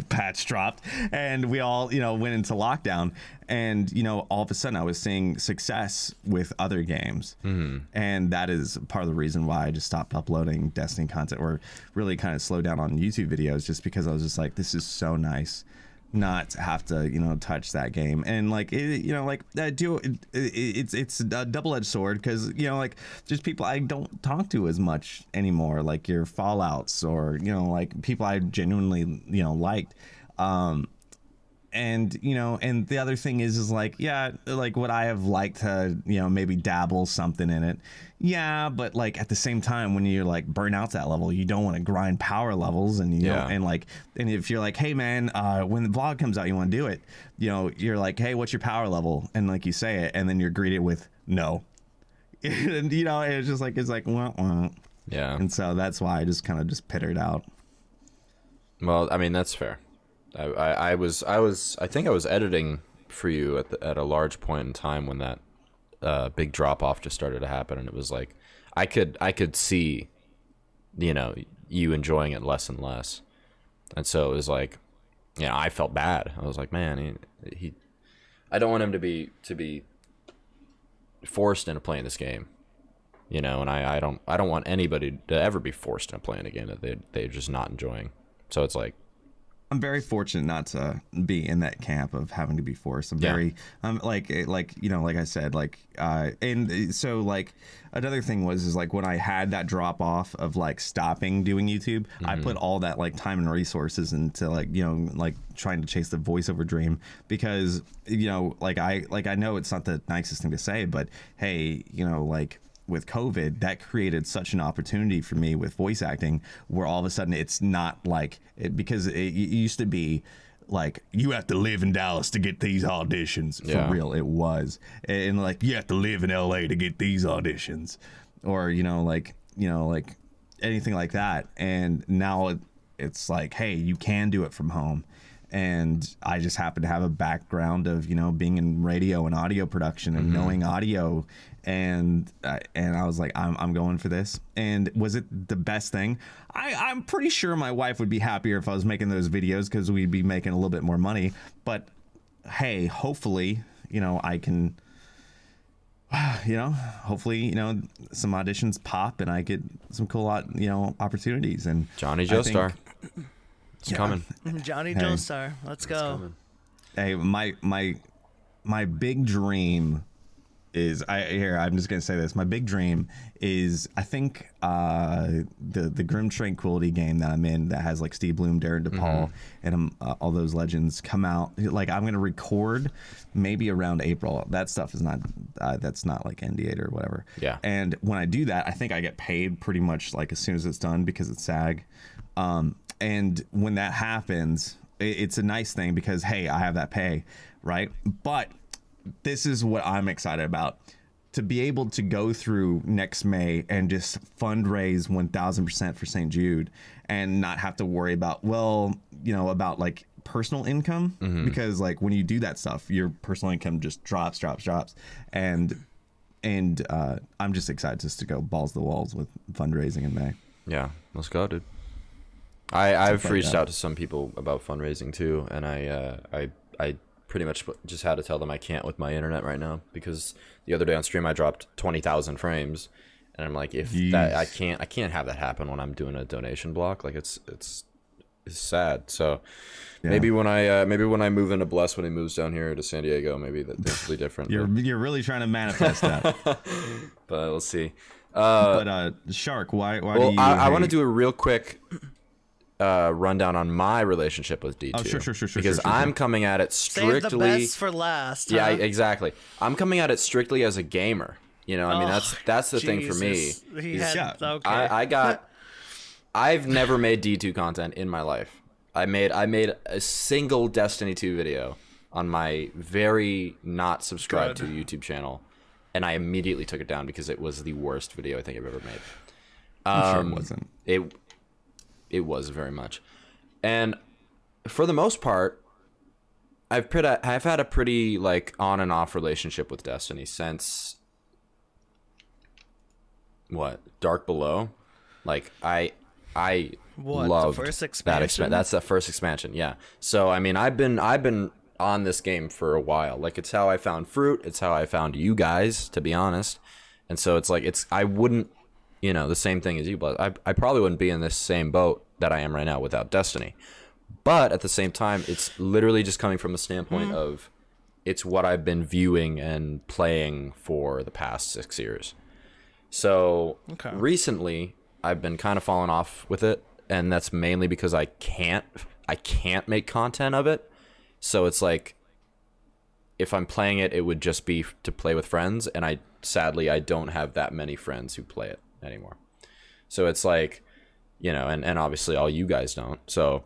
patch dropped, and we all, you know, went into lockdown, and you know, all of a sudden I was seeing success with other games, and that is part of the reason why I just stopped uploading Destiny content, or really kind of slowed down on YouTube videos, just because I was just like, this is so nice not to have to, you know, touch that game. And like you know, like it's a double-edged sword, because you know, like there's people I don't talk to as much anymore, like your Fallouts, or you know, like people I genuinely, you know, liked, and you know, and the other thing is like, yeah, like would I have liked to, you know, maybe dabble something in it? Yeah, but like at the same time, when you're like burn out that level, you don't want to grind power levels, and you know, and like, and if you're like, hey man, when the vlog comes out, you want to do it, you know, you're like, hey, what's your power level? And like you say it, and then you're greeted with no, and you know, it's just like, it's like, wah, wah. Yeah. And so that's why I just kind of just pittered out. Well, I mean, that's fair. I think I was editing for you at a large point in time when that big drop off just started to happen, and it was like I could see, you know, you enjoying it less and less, and so it was like, you know, I felt bad. I was like, man, I don't want him to be forced into playing this game, you know, and I don't want anybody to ever be forced into playing a game that they're just not enjoying. So it's like, I'm very fortunate not to be in that camp of having to be forced. I'm very, like, you know, like I said, like, and so like another thing is like when I had that drop off of like stopping doing YouTube, I put all that like time and resources into like, you know, like trying to chase the voiceover dream, because, you know, like I know it's not the nicest thing to say, but hey, you know, like, with COVID, that created such an opportunity for me with voice acting, where all of a sudden it's not like it, because it used to be like you have to live in Dallas to get these auditions. For real, it was, and like you have to live in LA to get these auditions, or you know like anything like that. And now it's like, hey, you can do it from home. And I just happen to have a background of, you know, being in radio and audio production and knowing audio, and I was like, I'm going for this. And was it the best thing? I'm pretty sure my wife would be happier if I was making those videos, because we'd be making a little bit more money. But hey, hopefully, you know, I can, you know, hopefully, you know, some auditions pop and I get some cool, you know, opportunities. And Johnny Joestar. It's coming. Johnny Joestar. Let's go. Hey, my big dream is, I'm just gonna say this. My big dream is, I think the Grim Tranquility game that I'm in, that has like Steve Bloom, Darren DePaul, and all those legends come out. Like I'm gonna record maybe around April. That stuff is not that's not like NDA or whatever. Yeah. And when I do that, I think I get paid pretty much like as soon as it's done, because it's SAG. And when that happens, it's a nice thing, because hey, I have that pay, right? But this is what I'm excited about, to be able to go through next May and just fundraise 1000% for St. Jude, and not have to worry about, well, you know, about like personal income, because like when you do that stuff, your personal income just drops, and I'm just excited just to go balls to the walls with fundraising in May. Yeah, let's go, dude. I've reached out to some people about fundraising too, and I pretty much just had to tell them I can't with my internet right now, because the other day on stream I dropped 20,000 frames, and I'm like, if that I can't have that happen when I'm doing a donation block. Like it's sad. So maybe when I move into Bless, when he moves down here to San Diego, maybe that things will be different. You're really trying to manifest that. But we'll see. But Sharkk, why do you? I want to do a real quick rundown on my relationship with D2. Oh, sure. Because I'm coming at it strictly. Save the best for last. Yeah, huh? Exactly. I'm coming at it strictly as a gamer. You know, I mean, that's the thing for me. I've never made D2 content in my life. I made a single Destiny 2 video on my very not subscribed to YouTube channel, and I immediately took it down because it was the worst video I think I've ever made. I'm sure it wasn't. It was very much. And for the most part, I've had a pretty like on and off relationship with Destiny since Dark Below. Like I loved the first expansion? That's the first expansion, yeah. So I mean, I've been on this game for a while. Like it's how I found Fruit, it's how I found you guys, to be honest. And so it's like I wouldn't, you know, the same thing as you, but I probably wouldn't be in this same boat that I am right now without Destiny. But at the same time, it's literally just coming from a standpoint of it's what I've been viewing and playing for the past 6 years. So recently, I've been kind of falling off with it, and that's mainly because I can't make content of it. So it's like, if I'm playing it, it would just be to play with friends, and sadly I don't have that many friends who play it anymore. So it's like, you know, and obviously all you guys don't. So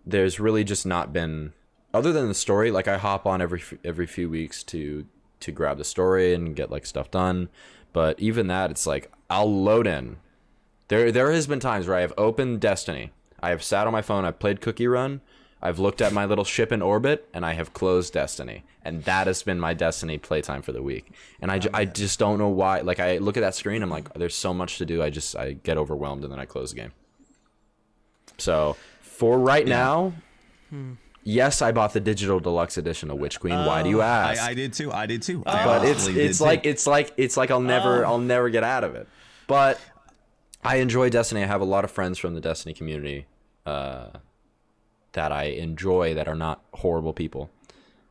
there's really just not been, other than the story, like I hop on every few weeks to grab the story and get like stuff done. But even that, it's like I'll load in. There has been times where I have opened Destiny. I have sat on my phone, I've played Cookie Run, I've looked at my little ship in orbit, and I have closed Destiny. And that has been my Destiny playtime for the week. And I just don't know why. Like, I look at that screen, I'm like, there's so much to do. I get overwhelmed, and then I close the game. So, for right now, yes, I bought the digital deluxe edition of Witch Queen. Why do you ask? I did too. But it's like I'll never get out of it. But I enjoy Destiny. I have a lot of friends from the Destiny community that I enjoy that are not horrible people,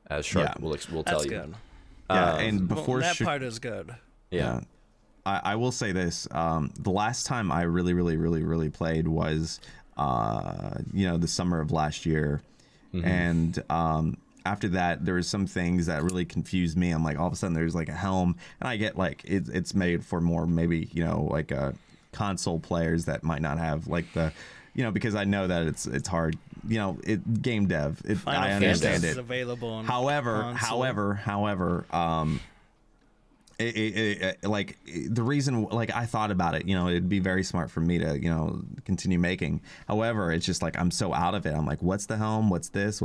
as Sharkk will tell you. Good. Yeah, and before that part is good. Yeah. I will say this: the last time I really played was, the summer of last year, and after that, there was some things that really confused me. I'm like, all of a sudden, there's like a helm, and I get like it's made for more maybe like console players that might not have like the. Because I know that it's hard. Game dev. I understand it. Available on however, like the reason, like I thought about it, it'd be very smart for me to, continue making. However, it's just like I'm so out of it. I'm like, what's the helm? What's this?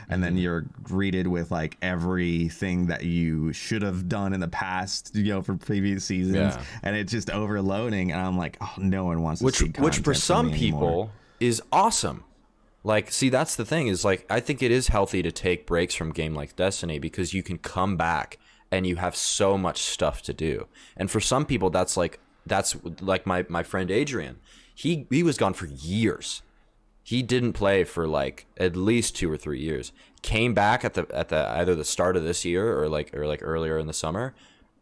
And then you're greeted with like everything that you should have done in the past, for previous seasons, and it's just overloading. And I'm like, oh, no one wants to see content which for some people anymore. Is awesome. Like, see, that's the thing is like I think it is healthy to take breaks from a game like Destiny because you can come back and you have so much stuff to do. And for some people, that's like my friend Adrian. He was gone for years. He didn't play for like at least 2 or 3 years. Came back at the either the start of this year or like earlier in the summer,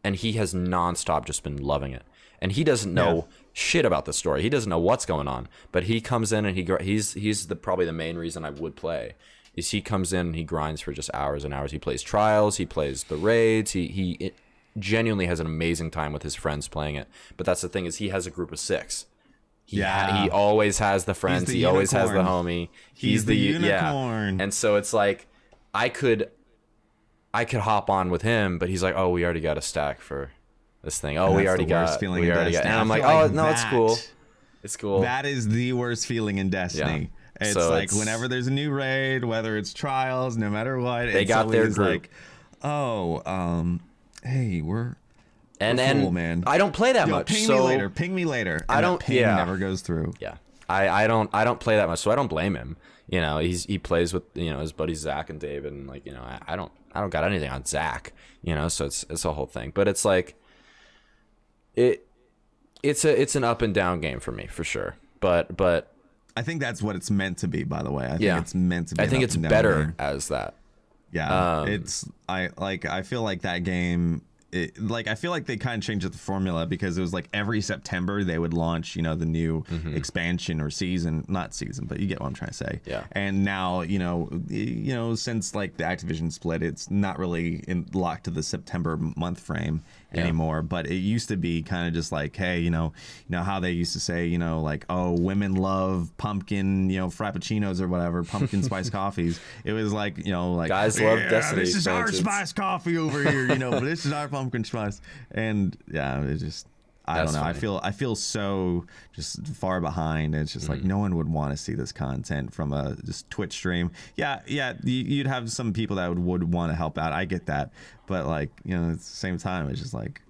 and he has nonstop just been loving it. And he doesn't know shit about the story. He doesn't know what's going on. But he comes in and he's probably the main reason I would play. Is he comes in and he grinds for just hours and hours. He plays trials, he plays the raids, he genuinely has an amazing time with his friends playing it. But that's the thing is he has a group of 6. He always has the friends, he always has the homie. He's the unicorn. Yeah. And so it's like I could hop on with him, but he's like, "Oh, we already got a stack for this thing. Oh, we already got." And I'm like, "Oh, no, it's cool. It's cool." That is the worst feeling in Destiny. Yeah. It's so like whenever there's a new raid, whether it's trials, no matter what, they got their group. Like, hey, we're cool, man. I don't play that much. Ping me later. I don't. Ping never goes through. Yeah, I don't play that much, so I don't blame him. He plays with his buddies Zach and David, and like I don't got anything on Zach. So it's a whole thing. But it's like it's an up and down game for me for sure. But. I think that's what it's meant to be, by the way. I think it's meant to be. I think it's better as that. Yeah. I feel like that game I feel like they kind of changed the formula because it was like every September they would launch, the new expansion or season, not season, but you get what I'm trying to say. Yeah. And now, since like the Activision split, it's not really locked to the September month frame anymore. But it used to be kind of just like, hey, how they used to say, like, oh, women love pumpkin, frappuccinos or whatever, pumpkin spice coffees. It was like, like guys love Destiny. This is our spice coffee over here, but this is our pumpkin spice. And yeah, it just I don't know. Funny. I feel so just far behind. It's just like no one would want to see this content from a just Twitch stream. Yeah, you'd have some people that would want to help out. I get that, but like at the same time, it's just like,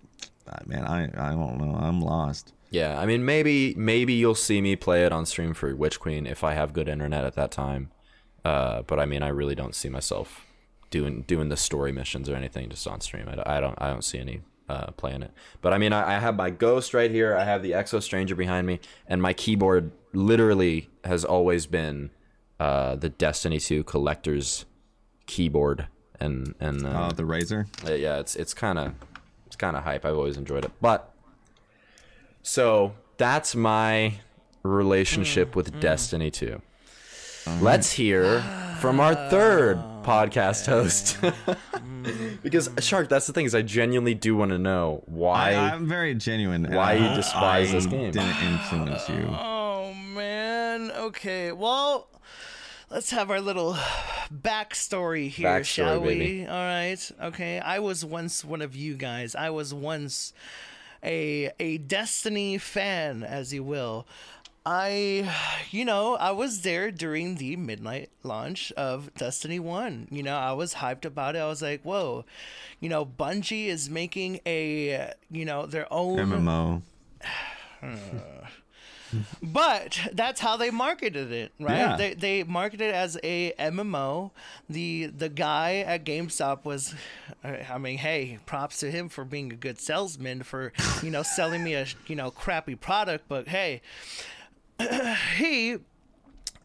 man, I don't know. I'm lost. Yeah, I mean maybe you'll see me play it on stream for Witch Queen if I have good internet at that time. But I mean I really don't see myself doing the story missions or anything just on stream. I don't see any playing it. But I mean I have my Ghost right here. I have the Exo Stranger behind me, and my keyboard literally has always been the Destiny 2 collector's keyboard and the Razor. Yeah, it's kind of hype. I've always enjoyed it. But so that's my relationship with Destiny 2. Let's hear from our third podcast host. Because Sharkk, that's the thing, is I genuinely do want to know why. I'm very genuine. Why you despise this game? Didn't influence you. Oh man. Okay. Well, let's have our little backstory here, shall we? baby. All right. Okay. I was once one of you guys. I was once a Destiny fan, as you will. I was there during the midnight launch of Destiny 1. I was hyped about it. I was like, whoa, Bungie is making their own MMO. But that's how they marketed it, right? Yeah. They marketed it as a MMO. The guy at GameStop was, I mean, hey, props to him for being a good salesman for, selling me a, crappy product. But hey, he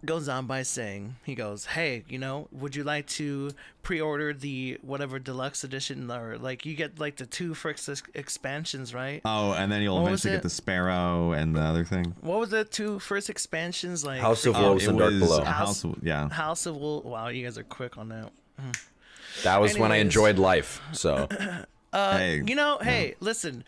goes on by saying, he goes, hey, would you like to pre-order the whatever deluxe edition, or like you get like the 2 first expansions, right? Oh, and then you'll eventually get the Sparrow and the other thing. What was the 2 first expansions like? House of Wolves and Dark Below. House of Wolves. Wow, you guys are quick on that. That was when I enjoyed life. So, hey, hey, listen.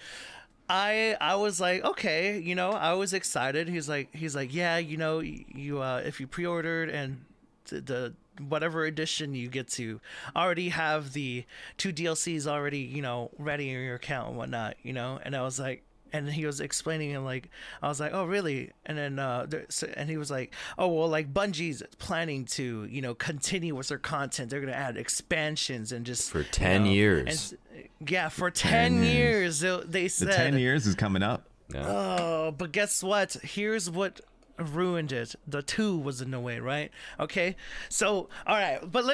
I was like, okay, I was excited. He's like, yeah, you if you pre-ordered and the whatever edition, you get to already have the 2 DLCs already, ready in your account and whatnot, and I was like, and he was explaining, and like, I was like, oh really? And then and he was like, oh well, like Bungie's planning to continue with their content. They're gonna add expansions and just for 10 years. And, yeah, for 10 years. They said the 10 years is coming up. Yeah. Oh, but guess what? Here's what ruined it. The 2 was in the way, right? Okay, so all right, but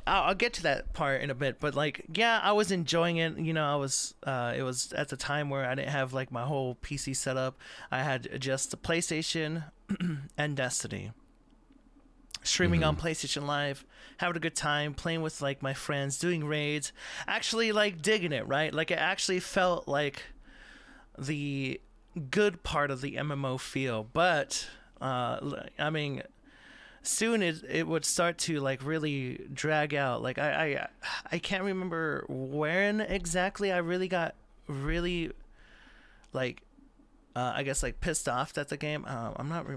I'll get to that part in a bit. But like, yeah, I was enjoying it. I was it was at the time where I didn't have like my whole PC set up. I had just the PlayStation and Destiny. Streaming on PlayStation Live, having a good time, playing with like my friends, doing raids, actually like digging it, right? Like it actually felt like the good part of the MMO feel, but I mean, soon it would start to like really drag out. Like I can't remember when exactly I really got really like I guess like pissed off at the game. I'm not.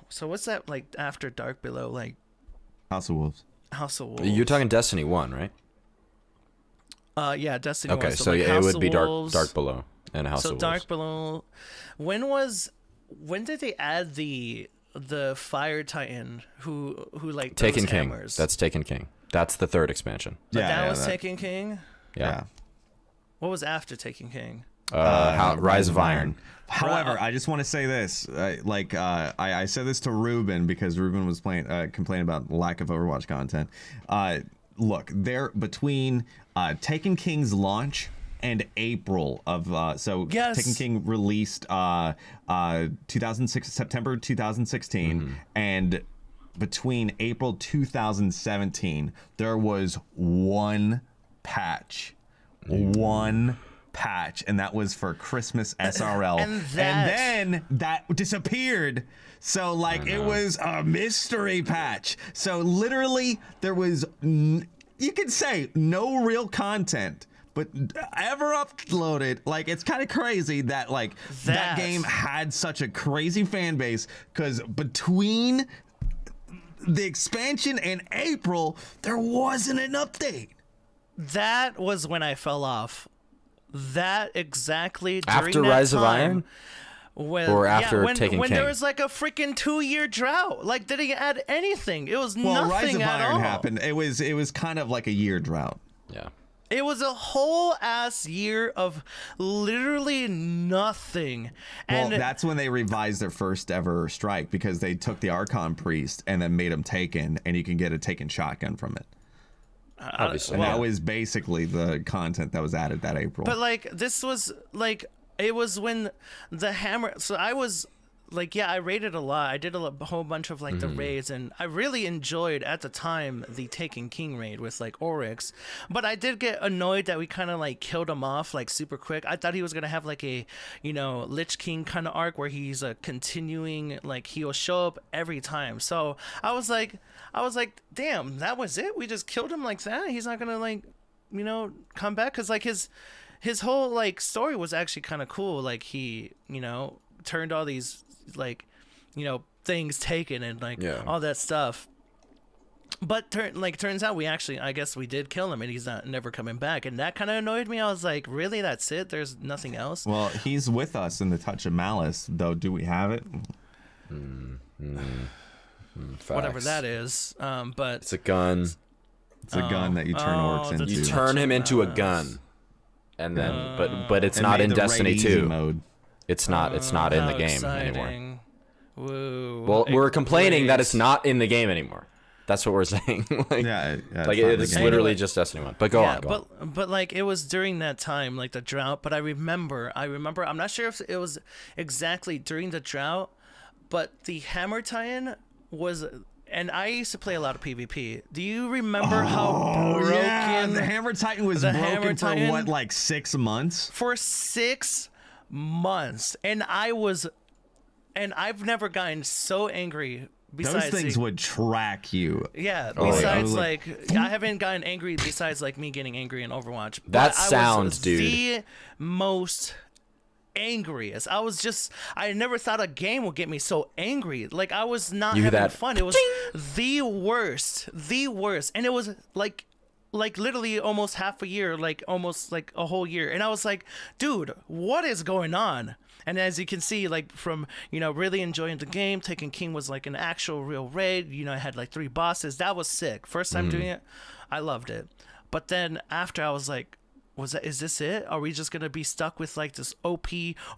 So what's that like after Dark Below? Like House of Wolves. House of Wolves. You're talking Destiny 1, right? Yeah, Destiny 1. Okay, So, so like, yeah, it House would of be Wolves. Dark Below and House of Wolves. So Dark Below. When did they add the Fire Titan who like Taken those King. hammers? That's Taken King. That's the 3rd expansion. But that was Taken King. Yeah. What was after Taken King? Rise of Iron. However, I just want to say this. I said this to Ruben because Ruben was complaining about lack of Overwatch content. Look, there between Taken King's launch and April of Yes. Taken King released 2006 September 2016, and between April 2017 there was one patch. One patch, and that was for Christmas SRL, and then that disappeared. So like it was a mystery patch. So literally there was you could say no real content but ever uploaded. Like it's kind of crazy that like that game had such a crazy fan base, because between the expansion and April there wasn't an update. That was when I fell off. That exactly during After that Rise time, of Iron? Or after Taken when King? there was like a freaking 2-year drought. Like, didn't add anything. It was Well, nothing Rise of at Iron all. happened. It was kind of like a year drought. Yeah. It was a whole ass year of literally nothing. Well, And that's when they revised their first ever strike, because they took the Archon Priest and then made him Taken, and you can get a Taken shotgun from it. Obviously. And that was basically the content that was added that April. But like this was like it was when the hammer. So I was like, yeah, I raided a lot. I did a whole bunch of like the raids, and I really enjoyed at the time the Taken King raid with like Oryx. But I did get annoyed that we kind of like killed him off like super quick. I thought he was gonna have like a, you know, Lich King kind of arc where he's continuing, like he'll show up every time. So I was like, damn, that was it. We just killed him like that. He's not gonna like, you know, come back, because like his whole like story was actually kind of cool. Like he, you know, turned all these like, you know, things taken and like all that stuff. But turns out we actually, I guess we did kill him, and he's never coming back, and that kind of annoyed me. I was like, really, that's it? There's nothing else? Well, he's with us in the Touch of Malice, though. Do we have it? Whatever that is. But it's a gun. It's a gun that you turn orcs into. You turn him into a gun, and then but it's not in Destiny 2 mode. It's not in the game exciting. anymore. Woo. Well, we're complaining that it's not in the game anymore. That's what we're saying. Like, like it's literally just Destiny 1. But go on. But like it was during that time, like the drought. But I remember. I'm not sure if it was exactly during the drought, but the Hammer tie-in was. And I used to play a lot of PvP. Do you remember how broken... Yeah, the Hammer Titan was broken for what, like 6 months? For 6 months. And I've never gotten so angry. Besides those things would track you. Yeah, besides I haven't gotten angry besides like me getting angry in Overwatch. That sounds, dude. The most... angriest. I never thought a game would get me so angry. Like I was not having fun. It was the worst, and it was like literally almost half a year, like almost like a whole year. And I was like, dude, what is going on? And as you can see, like from, you know, really enjoying the game, Taken King was like an actual real raid. You know, I had like 3 bosses. That was sick. First time doing it, I loved it. But then after, I was like, is this it? Are we just gonna be stuck with like this OP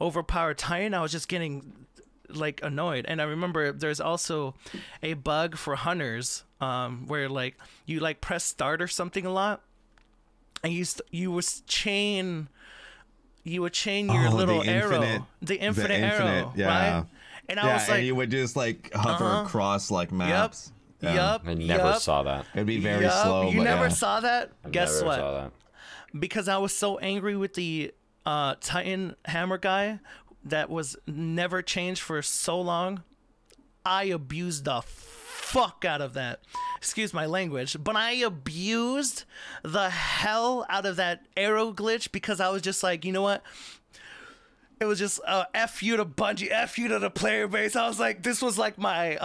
overpowered Titan? I was just getting like annoyed. And I remember there's also a bug for hunters where like you like press start or something a lot, and you would chain your little arrow, the infinite arrow, right? And I was like, and you would just like hover across like maps. Yep. I never saw that. It'd be very slow. You never saw that? I Guess never what? Saw that. Because I was so angry with the Titan Hammer guy that was never changed for so long, I abused the fuck out of that. Excuse my language, but I abused the hell out of that arrow glitch because I was just like, you know what? It was just F you to Bungie, F you to the player base. I was like, this was like my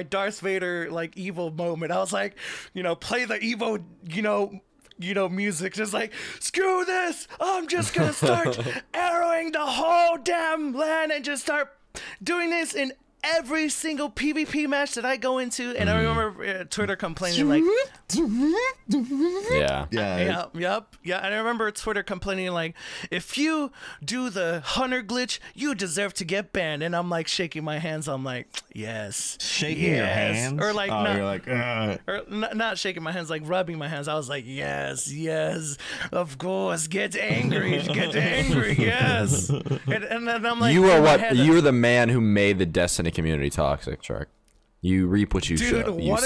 Darth Vader like evil moment. I was like, you know, play the evil, you know, music, just like, screw this, I'm just gonna start arrowing the whole damn land and just start doing this in every single PvP match that I go into. And I remember Twitter complaining like, yeah. And I remember Twitter complaining like, if you do the hunter glitch, you deserve to get banned. And I'm like shaking my hands. I'm like, yes, shaking your hands, or like, you're like, or not shaking my hands, like rubbing my hands. I was like, yes, of course, get angry, yes. And then I'm like, you are the man who made the Destiny community toxic, Sharkk. You reap what you sow. What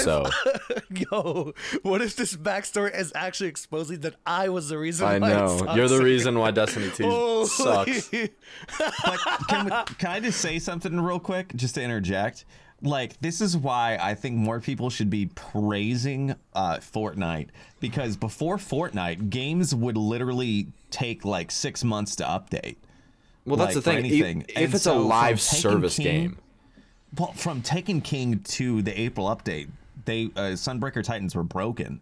if this backstory is actually exposing that I was the reason I why know. You're the reason why Destiny 2 sucks. But can I just say something real quick, just to interject? Like, this is why I think more people should be praising Fortnite, because before Fortnite, games would literally take like 6 months to update. Well, that's the thing. If it's a live service game. Well, from Taken King to the April update, Sunbreaker Titans were broken,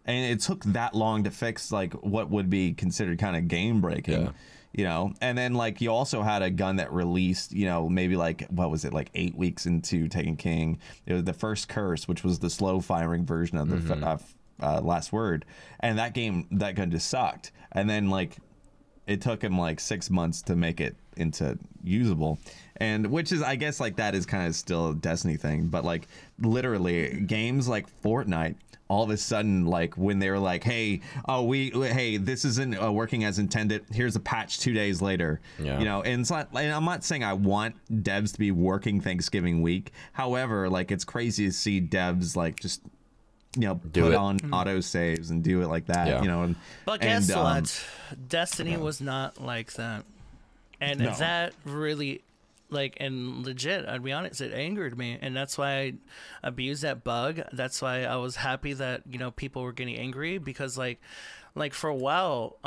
and it took that long to fix like what would be considered kind of game breaking, you know. And then like you also had a gun that released, you know, maybe like what was it, like 8 weeks into Taken King. It was the first Curse, which was the slow firing version of the Last Word, and that gun just sucked. And then like it took him like 6 months to make it into usable. And which is, I guess, like that is kind of still a Destiny thing, but like literally games like Fortnite all of a sudden, like when they were like, hey, hey, this isn't working as intended, here's a patch 2 days later. Yeah. You know, and it's not, and I'm not saying I want devs to be working Thanksgiving week. However, like, it's crazy to see devs like just, you know, put on auto saves and do it like that. Yeah. You know, But guess what? Destiny was not like that. And that really, like, and legit, I'd be honest, it angered me. And that's why I abused that bug. That's why I was happy that, you know, people were getting angry, because like for a while,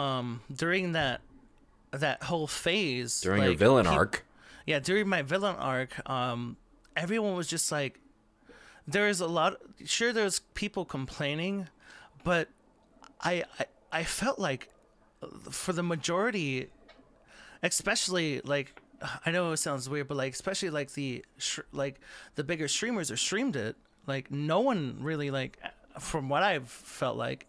during that whole phase. During like, your villain arc. Yeah, during my villain arc, everyone was just like, there's there's people complaining, but I felt like for the majority, especially like, I know it sounds weird, but like, especially like the bigger streamers that streamed it, like no one really, like, from what I've felt like,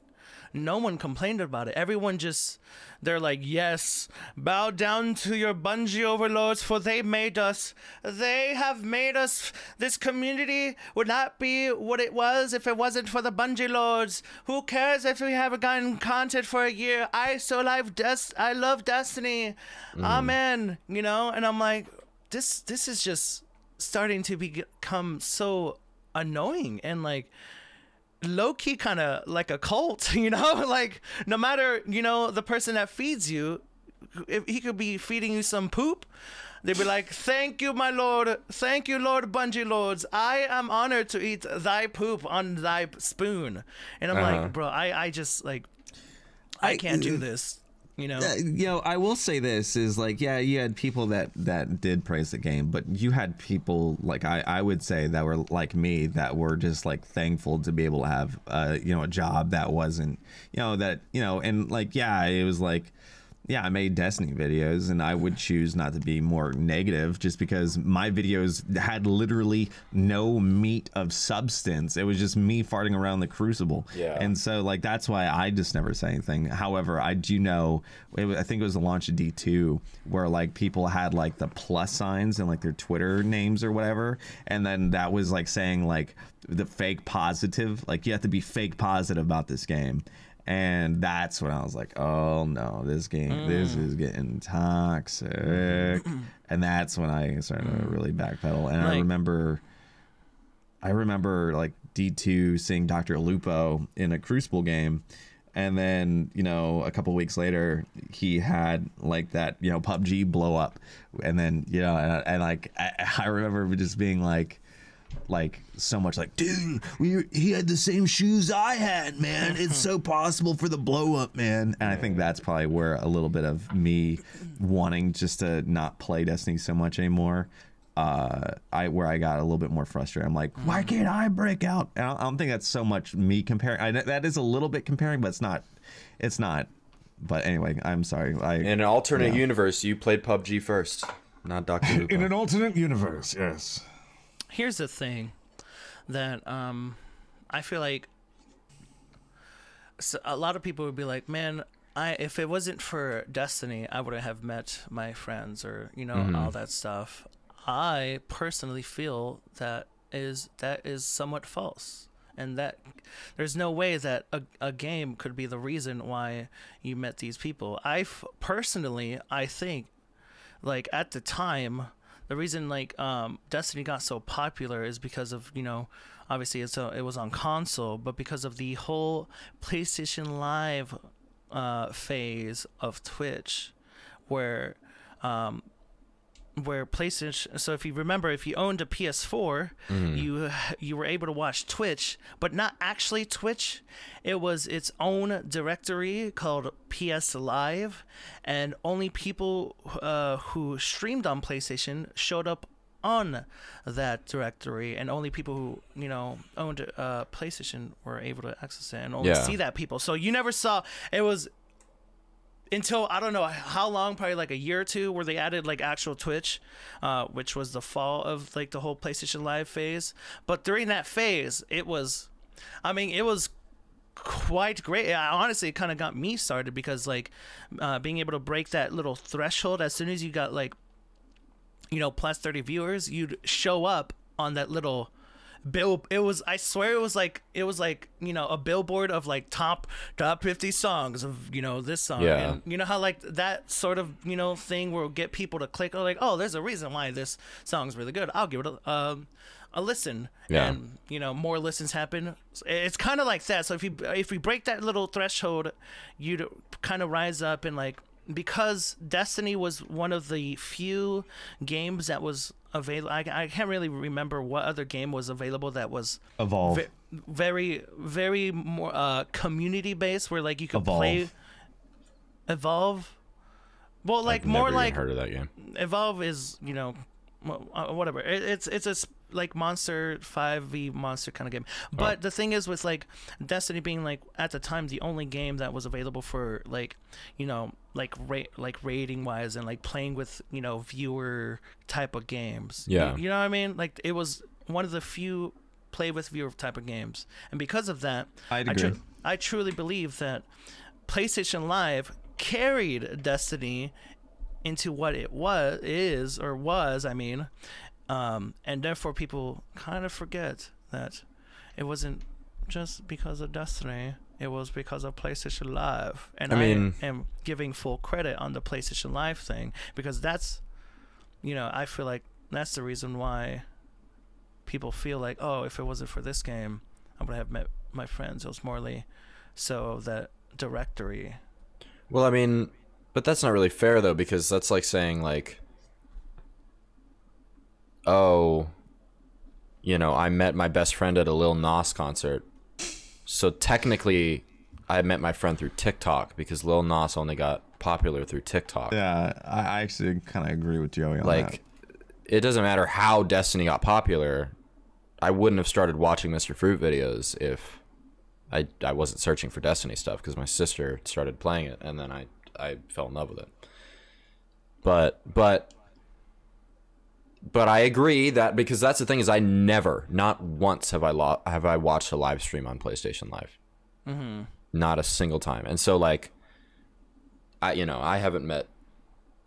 no one complained about it. Everyone just, they're like, yes, bow down to your Bungie overlords, for they made us. They have made us. This community would not be what it was if it wasn't for the Bungie lords. Who cares if we haven't gotten content for a year? I love Destiny. Amen. You know, and I'm like, this is just starting to become so annoying, and like, low-key kind of like a cult, you know. Like, no matter, you know, the person that feeds you, if he could be feeding you some poop, they'd be like, thank you, my lord, thank you, Lord Bungie lords, I am honored to eat thy poop on thy spoon. And I'm like, bro, I just, like, I can't do this. You know, I will say this is like, yeah, you had people that did praise the game, but you had people like I would say that were like me, that were just like thankful to be able to have you know, a job that wasn't, you know, that, you know, and like, yeah, it was like, yeah, I made Destiny videos, and I would choose not to be more negative, just because my videos had literally no meat of substance. It was just me farting around the Crucible. Yeah. And so, like, that's why I just never say anything. However, I do know, I think it was the launch of D2, where, like, people had, like, the plus signs and, like, their Twitter names or whatever. And then that was, like, saying, like, the fake positive. Like, you have to be fake positive about this game. And that's when I was like, oh no, this game, this is getting toxic. And that's when I started to really backpedal. And like, I remember like D2 seeing Dr. Lupo in a Crucible game. And then, you know, a couple weeks later, he had like that, you know, PUBG blow up. And then, you know, and like, I remember just being like so much like, dude, he had the same shoes I had, man. It's so possible for the blow up, man. And I think that's probably where a little bit of me wanting just to not play Destiny so much anymore, where I got a little bit more frustrated. I'm like, why can't I break out? And I don't think that's so much me comparing. That is a little bit comparing, but it's not. But anyway, I'm sorry. In an alternate universe, you played PUBG first, not Dr. Lupo. In an alternate universe, yes. Here's the thing that I feel like a lot of people would be like, man, if it wasn't for Destiny, I wouldn't have met my friends, or, you know, all that stuff. I personally feel that is somewhat false, and that there's no way that a game could be the reason why you met these people. Personally, I think, like, at the time, the reason, like, Destiny got so popular is because of, you know, obviously it was on console, but because of the whole PlayStation Live phase of Twitch, where PlayStation. So if you remember, if you owned a PS4, you were able to watch Twitch, but not actually Twitch. It was its own directory called PS Live, and only people who streamed on PlayStation showed up on that directory, and only people who, you know, owned PlayStation were able to access it and only see that people. So you never saw it was. Until, I don't know how long, probably like a year or two, where they added like actual Twitch, which was the fall of like the whole PlayStation Live phase. But during that phase, it was quite great. Honestly, it kind of got me started, because like being able to break that little threshold, as soon as you got like, you know, plus 30 viewers, you'd show up on that little I swear it was like you know, a billboard of like top 50 songs of, you know, this song. Yeah. And you know how like that sort of, you know, thing will get people to click, or like, oh, there's a reason why this song's really good, I'll give it a listen. Yeah. And you know, more listens happen. It's kind of like that. So if we break that little threshold, you'd kind of rise up. And like, because Destiny was one of the few games that was available, I can't really remember what other game was available that was Evolve. very more community based, where like you could Evolve. play Evolve. Well, like I've more never like even heard of that game. Evolve is, you know, whatever. It's a like Monster 5v Monster kind of game. But the thing is, with like Destiny being like at the time the only game that was available for like, you know, like rating wise and like playing with, you know, viewer type of games. Yeah. You know what I mean? Like it was one of the few play with viewer type of games, and because of that, I'd agree. I truly believe that PlayStation Live carried Destiny into what it was, I mean, and therefore people kind of forget that it wasn't just because of Destiny, it was because of PlayStation Live. And I am giving full credit on the PlayStation Live thing, because that's, you know, I feel like that's the reason why people feel like, oh, if it wasn't for this game, I would have met my friends. It was morely so that directory. Well, I mean, but that's not really fair though, because that's like saying like, oh, you know, I met my best friend at a Lil Nas concert. So technically, I met my friend through TikTok, because Lil Nas only got popular through TikTok. Yeah, I actually kind of agree with Joey on that. Like, it doesn't matter how Destiny got popular. I wouldn't have started watching Mr. Fruit videos if I wasn't searching for Destiny stuff, because my sister started playing it, and then I fell in love with it. But I agree that, because that's the thing, is I never, not once have I watched a live stream on PlayStation Live. Mm-hmm. Not a single time. And so like, I haven't met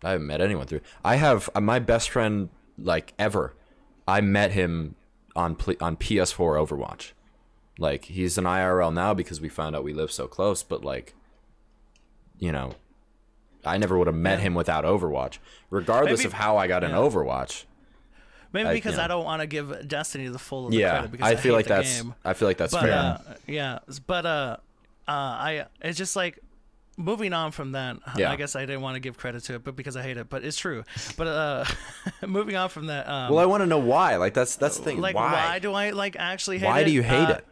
anyone through. I have my best friend like ever. I met him on PS4 Overwatch. Like, he's an IRL now because we found out we live so close, but like, you know, I never would have met him without Overwatch, regardless of how I got in Overwatch. Maybe because I don't want to give Destiny the full credit, because I feel like game. I feel like that's But, fair. It's just like, moving on from that, Yeah. I guess I didn't want to give credit to it, but because I hate it, but it's true. But moving on from that, Well, I want to know why. Like, that's the thing. like, why do I like actually hate it? Why do you hate it?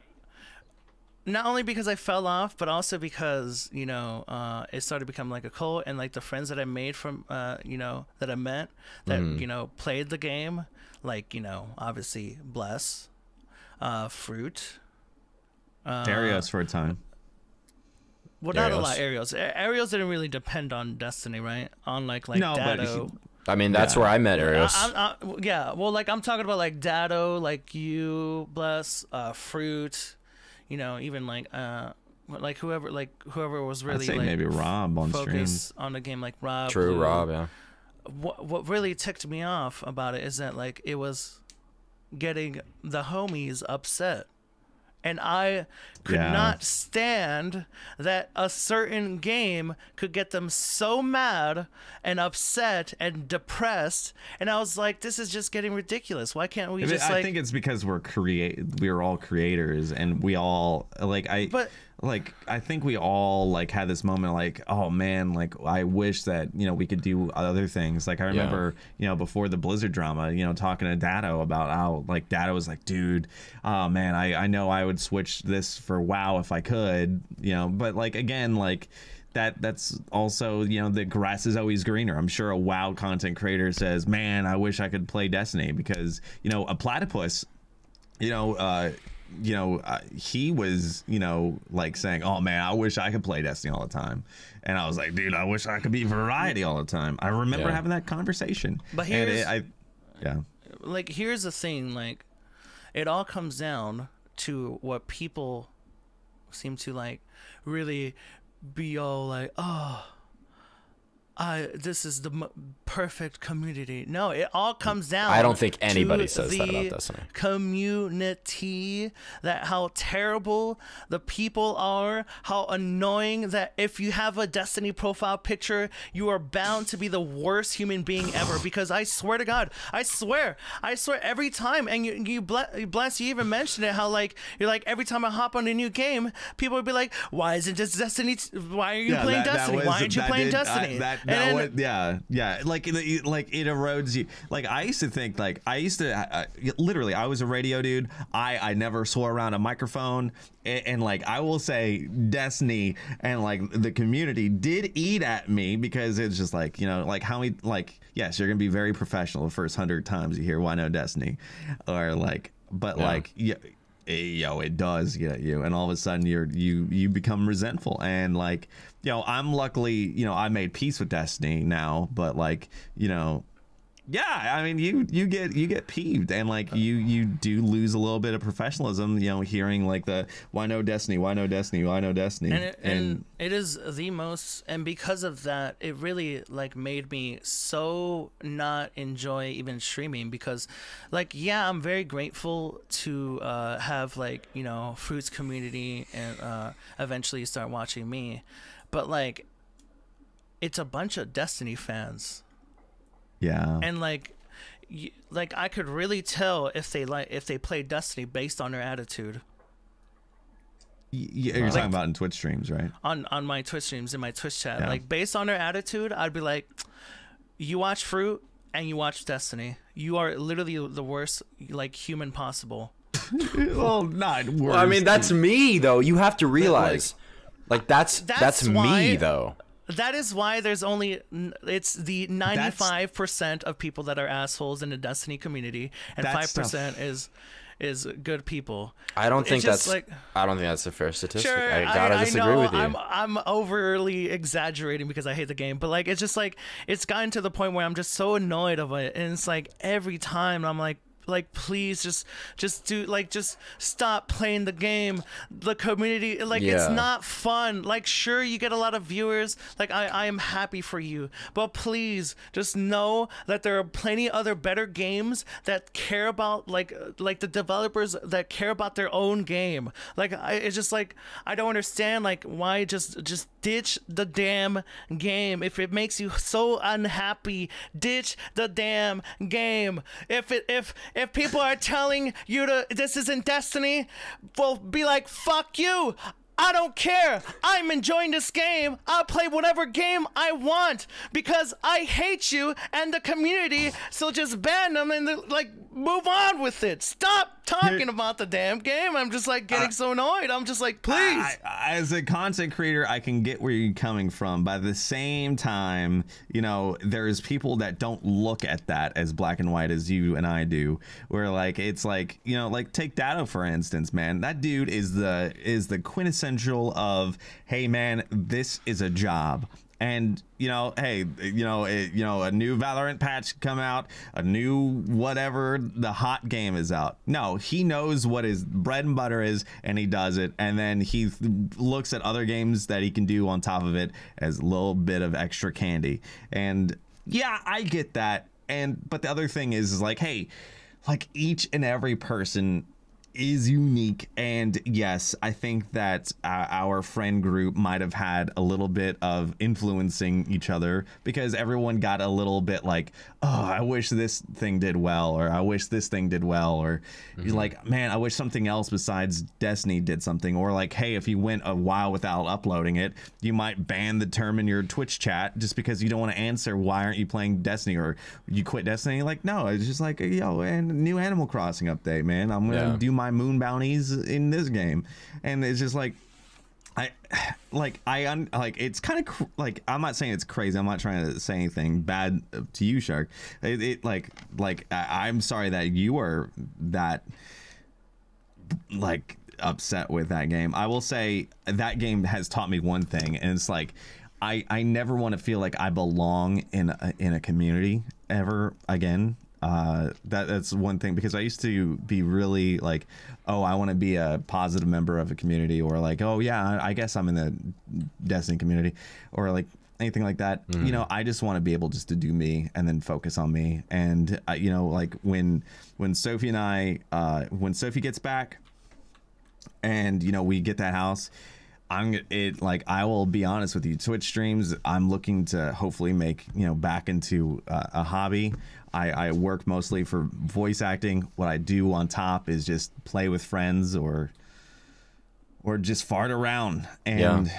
Not only because I fell off, but also because, you know, it started to become like a cult, and like the friends that I made from, you know, that I met that, you know, played the game, like, you know, obviously Bless, Fruit, Darius for a time. well, not a lot. Ariels didn't really depend on Destiny, right? On like No, but Dado. I mean, that's where I met Arios. Yeah, well, like I'm talking about like Dado, like you, Bless, Fruit, you know, even like whoever was really, I'd say like, maybe Rob on stream. focused on the game, like Rob. True, Blue. Rob, yeah. What really ticked me off about it is that like it was getting the homies upset. And I could not stand that a certain game could get them so mad and upset and depressed. And I was like, this is just getting ridiculous. Why can't we just I think it's because we're all creators, and we all I think we all like had this moment like, oh man, like I wish that, you know, we could do other things. Like I remember, you know, before the Blizzard drama, you know, talking to Dado about how like Dado was like, dude, oh man, I know I would switch this for WoW if I could, you know, but like again, like that's also, you know, the grass is always greener. I'm sure a WoW content creator says, man, I wish I could play Destiny, because, you know, a platypus, he was, you know, like saying, oh man, I wish I could play Destiny all the time. And I was like, dude, I wish I could be variety all the time. I remember having that conversation. But here's, like, here's the thing, like, it all comes down to what people seem to like really be all like, oh, this is the perfect community. No, it all comes down. I don't think anybody to says that about the Destiny. Community, that how terrible the people are, how annoying that if you have a Destiny profile picture, you are bound to be the worst human being ever. Because I swear to God, I swear every time, and you bless, you even mentioned it, how like you're like every time I hop on a new game, people would be like, why isn't this Destiny? Why are you playing Destiny? Why aren't you playing Destiny? Like it erodes you. Like I used to think, like I used to literally, I was a radio dude. I never swore around a microphone, and like I will say Destiny and like the community did eat at me, because it's just like, you know, like how many, like, yes, you're gonna be very professional the first 100 times you hear why no Destiny, or like, but like it does get you, and all of a sudden you become resentful. And like, you know, I'm luckily, you know, I made peace with Destiny now, but like, you know, yeah, I mean, you get peeved, and like you do lose a little bit of professionalism, you know, hearing like the why no Destiny, why no Destiny, why no Destiny, and it is the most, and because of that, it really like made me so not enjoy even streaming, because like, yeah, I'm very grateful to have like, you know, Fruit's community and eventually start watching me, but like it's a bunch of Destiny fans. Yeah. And like I could really tell if they play Destiny based on their attitude. You're talking about in Twitch streams, right? On my Twitch streams, in my Twitch chat, Yeah. like based on their attitude, I'd be like, you watch Fruit and you watch Destiny. You are literally the worst like human possible. Well, not worse. Well, I mean, that's me though. You have to realize, like that's me though. That is why there's only, it's the 95% of people that are assholes in the Destiny community, and 5% is good people. I don't think that's like, I don't think that's a fair statistic. sure, I gotta disagree with you. I'm overly exaggerating because I hate the game, but like it's just like it's gotten to the point where I'm just so annoyed of it, and it's like every time I'm like please just stop playing the game. The community, like, it's not fun. Like, sure, you get a lot of viewers, like I am happy for you, but please just know that there are plenty other better games that care about like the developers that care about their own game. Like it's just like I don't understand like why just ditch the damn game. If it makes you so unhappy, ditch the damn game. If people are telling you this isn't Destiny, well, be like, fuck you. I don't care. I'm enjoying this game. I'll play whatever game I want because I hate you and the community. So just ban them and like move on with it. Stop talking about the damn game. I'm just like getting so annoyed. I'm just like, please. As a content creator, I can get where you're coming from. By the same time, you know, there's people that don't look at that as black and white as you and I do. Where like it's like, you know, like take Datto for instance, man. That dude is the quintessential of, hey man, this is a job. And you know, hey, you know, a new Valorant patch come out, a new whatever, the hot game is out. No, he knows what his bread and butter is, and he does it. And then he looks at other games that he can do on top of it as a little bit of extra candy. And yeah, I get that. But the other thing is like, hey, like each and every person is unique, and yes, I think that our friend group might have had a little bit of influencing each other, because everyone got a little bit like, oh, I wish this thing did well, or I wish this thing did well, or you're like, man, I wish something else besides Destiny did something, or like, hey, if you went a while without uploading it, you might ban the term in your Twitch chat just because you don't want to answer why aren't you playing Destiny, or you quit Destiny. Like, no, it's just like, yo, and new Animal Crossing update, man, I'm gonna do my moon bounties in this game. And it's just like it's kind of like, I'm not saying it's crazy, I'm not trying to say anything bad to you, Sharkk. I'm sorry that you are that like upset with that game. I will say that game has taught me one thing, and it's like I never want to feel like I belong in a community ever again. That's one thing, because I used to be really like, oh, I want to be a positive member of a community, or like, oh yeah, I guess I'm in the Destiny community, or like, anything like that. You know, I just want to be able just to do me and then focus on me. And you know, like when Sophie and I when Sophie gets back and you know we get that house, I will be honest with you, Twitch streams I'm looking to hopefully make, you know, back into a hobby. I work mostly for voice acting. What I do on top is just play with friends or just fart around. And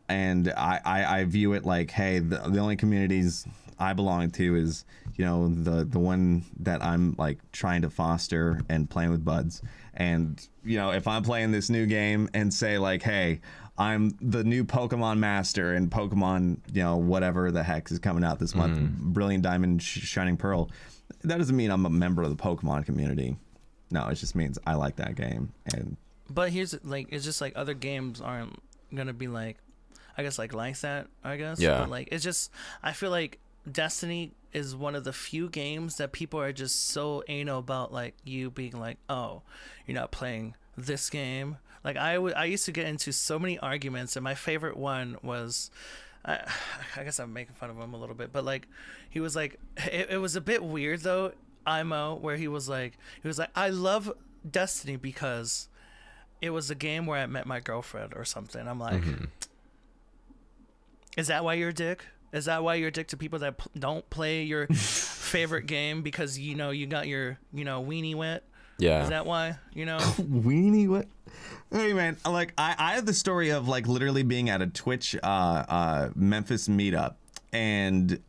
I view it like, hey, the only communities I belong to is, you know, the one that I'm like trying to foster and playing with buds. And you know, if I'm playing this new game and say like, hey, I'm the new Pokemon master and Pokemon, you know, whatever the heck is coming out this month, Brilliant Diamond, Shining Pearl, that doesn't mean I'm a member of the Pokemon community. No, it just means I like that game. And but here's like, it's just like other games aren't gonna be like, I guess like that, I guess. Yeah. But like, it's just, I feel like Destiny is one of the few games that people are just so anal about, like you being like, oh, you're not playing this game. Like I used to get into so many arguments, and my favorite one was, I guess I'm making fun of him a little bit, but like he was like, it was a bit weird though, IMO, where he was like, I love Destiny because it was a game where I met my girlfriend or something. I'm like, is that why you're a dick? Is that why you're a dick to people that don't play your favorite game because you know you got your, you know, weenie wet? Yeah. Is that why, you know? weenie what? Hey man, like I have the story of like literally being at a Twitch Memphis meetup, and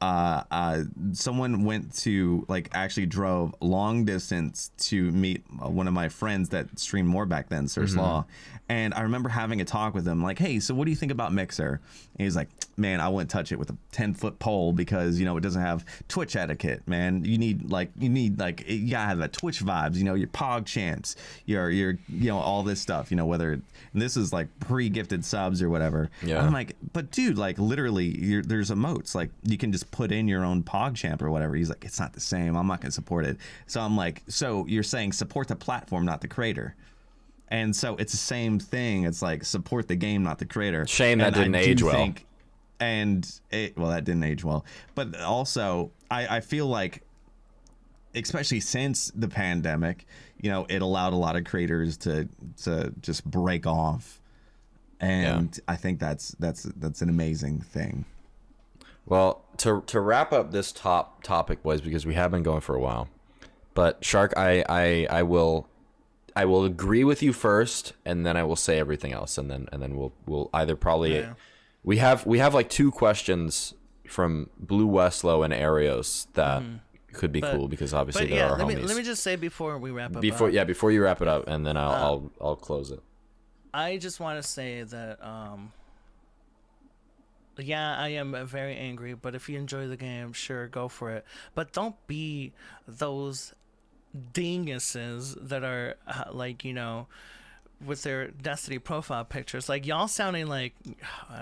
someone went to like actually drove long distance to meet one of my friends that streamed more back then, Sir Slaw. And I remember having a talk with him like, hey, so what do you think about Mixer? And he's like, man, I wouldn't touch it with a 10-foot pole because, you know, it doesn't have Twitch etiquette, man. You need like you gotta have that Twitch vibes, you know, your pog chants, your you know, all this stuff, you know, whether and this is like pre-gifted subs or whatever. Yeah. I'm like, but dude, like literally there's emotes, like you can just put in your own pog champ or whatever. He's like, it's not the same, I'm not gonna support it. So I'm like, so you're saying support the platform, not the creator. And so it's the same thing. It's like support the game, not the creator. Shame that didn't age well. That didn't age well. But also, I feel like, especially since the pandemic, you know, it allowed a lot of creators to just break off, and I think that's an amazing thing. Well, to wrap up this topic, boys, because we have been going for a while, but Sharkk, I will agree with you first, and then I will say everything else, and then we'll either probably we have like 2 questions from Blue Westlow and Arios that could be cool because obviously there are homies. Let me just say before we wrap up. Before you wrap it up, and then I'll close it. I just want to say that yeah, I am very angry, but if you enjoy the game, sure, go for it. But don't be those dinguses that are like, you know, with their Destiny profile pictures, like y'all sounding like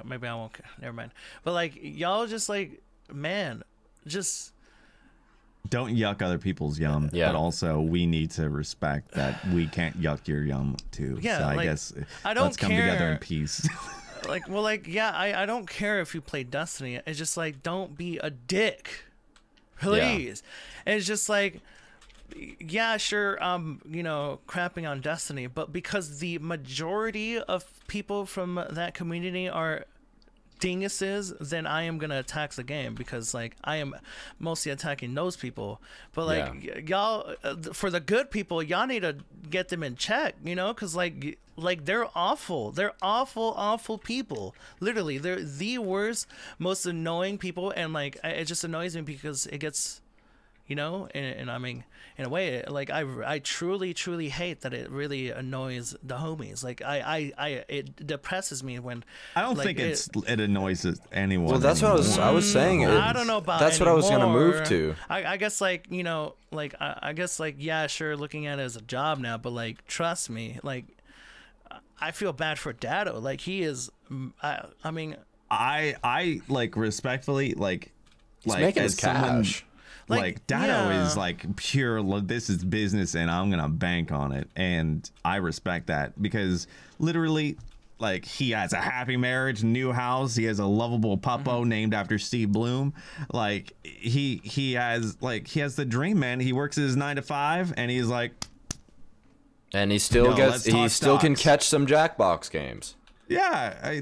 maybe I won't, never mind, but like y'all just like, man, just don't yuck other people's yum. But also we need to respect that we can't yuck your yum too. So I guess let's come together in peace. I don't care if you play Destiny. It's just like, don't be a dick, please. And it's just like, yeah, sure, you know, crapping on Destiny, but because the majority of people from that community are dinguses, then I am gonna attack the game because like I am mostly attacking those people. But like y'all, for the good people, y'all need to get them in check, you know, because like they're awful. They're awful people. Literally, they're the worst, most annoying people, and like it just annoys me because it gets, you know, and I mean, in a way, like I truly hate that it really annoys the homies. Like it depresses me when I don't think it annoys anyone. Well, that's what I was saying. I don't know about that's anymore. What I was gonna move to. I guess like, you know, like I guess like, yeah, sure, looking at it as a job now, but like trust me, like I feel bad for Dado. Like he is. I mean, I like respectfully like he's making his cash. Like Dado is like pure, this is business and I'm gonna bank on it, and I respect that because literally Like, he has a happy marriage, new house. He has a lovable puppo named after Steve Bloom. Like, he has the dream, man. He works his 9 to 5, and he's like, and he still can catch some Jackbox games. Yeah.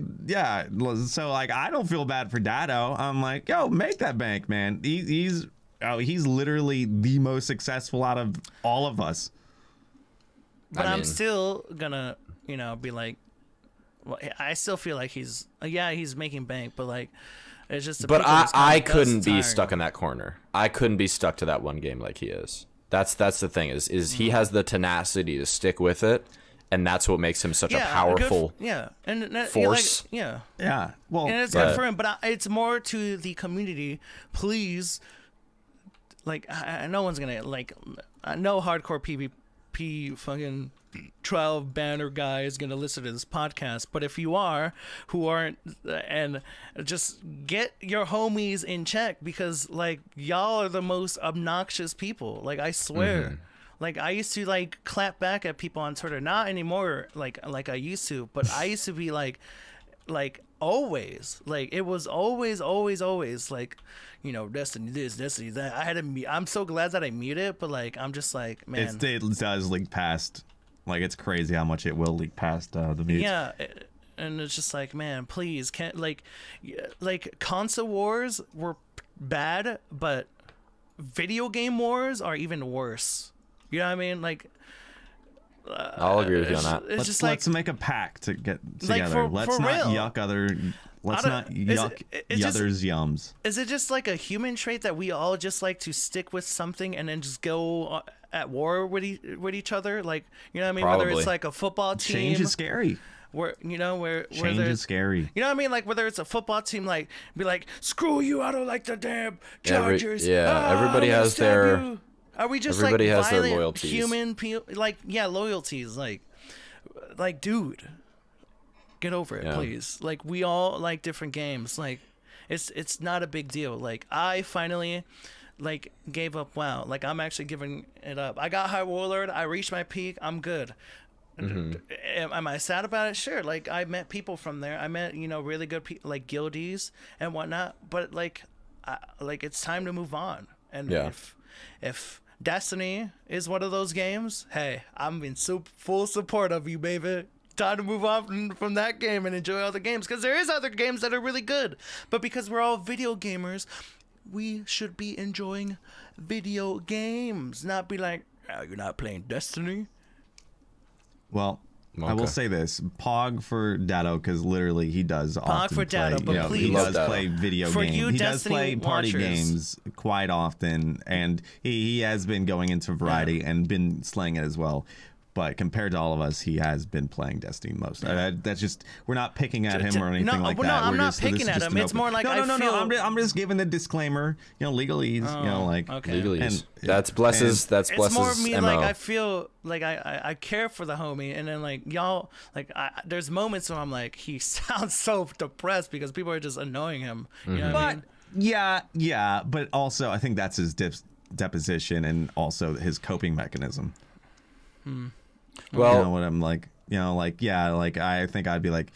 So like, I don't feel bad for Dado. I'm like, yo, make that bank, man. He's literally the most successful out of all of us. But I'm still gonna, be like, well, I still feel like he's making bank, but like, it's just. But I couldn't be stuck in that corner. I couldn't be stuck to that one game like he is. That's the thing is he has the tenacity to stick with it, and that's what makes him such a powerful force. Yeah. Well, and it's good for him, but it's more to the community. Please, like, no one's gonna like, no hardcore PvP fucking 12 banner guy is gonna listen to this podcast, but if you are, who aren't, and just get your homies in check, because like, y'all are the most obnoxious people. Like, I swear. Like, I used to like clap back at people on Twitter, not anymore like I used to, but I used to be like always, like, it was always like, Destiny this, Destiny that. I had to I'm so glad that I mute it, but like, I'm just like, man, it does leak past. Like, it's crazy how much it will leak past the mute. Yeah, and it's just like, man, please, can't like console wars were bad, but video game wars are even worse. You know what I mean? Like, I'll agree with you on that. Let's make a pact to get together. Let's not yuck others' yums. Is it just like a human trait that we all just like to stick with something and then just go at war with each other? Like, you know what I mean? Probably. Whether it's like a football team. Change is scary. Change is scary. You know what I mean? Like, whether it's a football team, like, be like, screw you, I don't like the damn Chargers. Everybody has their. Are we just everybody like has violent their loyalties. Human loyalties? Like, dude, get over it, please. Like, we all like different games. Like, it's not a big deal. Like, I finally like gave up WoW. Like, I'm actually giving it up. I got High Warlord. I reached my peak. I'm good. Am I sad about it? Sure. Like, I met people from there. I met really good people, like guildies and whatnot. But like, it's time to move on. And if Destiny is one of those games, hey, I'm in full support of you, baby. Time to move on from that game and enjoy other games, because there is other games that are really good. But because we're all video gamers, we should be enjoying video games, not be like, oh, you're not playing Destiny. Well, I will say this: Pog for Dado, because literally he does Pog for Dado, but please, he does play video games. He does play party games quite often, and he has been going into variety and been slaying it as well. But compared to all of us, he has been playing Destiny most. That's just, we're not picking at him or anything like that. No, I'm not just picking at him. It's more like no. I'm just giving the disclaimer. Legalese. Okay. Legalese. That's Bless's. That's Bless's. It's more of me. MO. Like, I feel like I care for the homie, and then like y'all, like there's moments where I'm like, he sounds so depressed because people are just annoying him. You know what I mean? Yeah. But also, I think that's his deposition and also his coping mechanism. Well, what I'm like, I think I'd be like,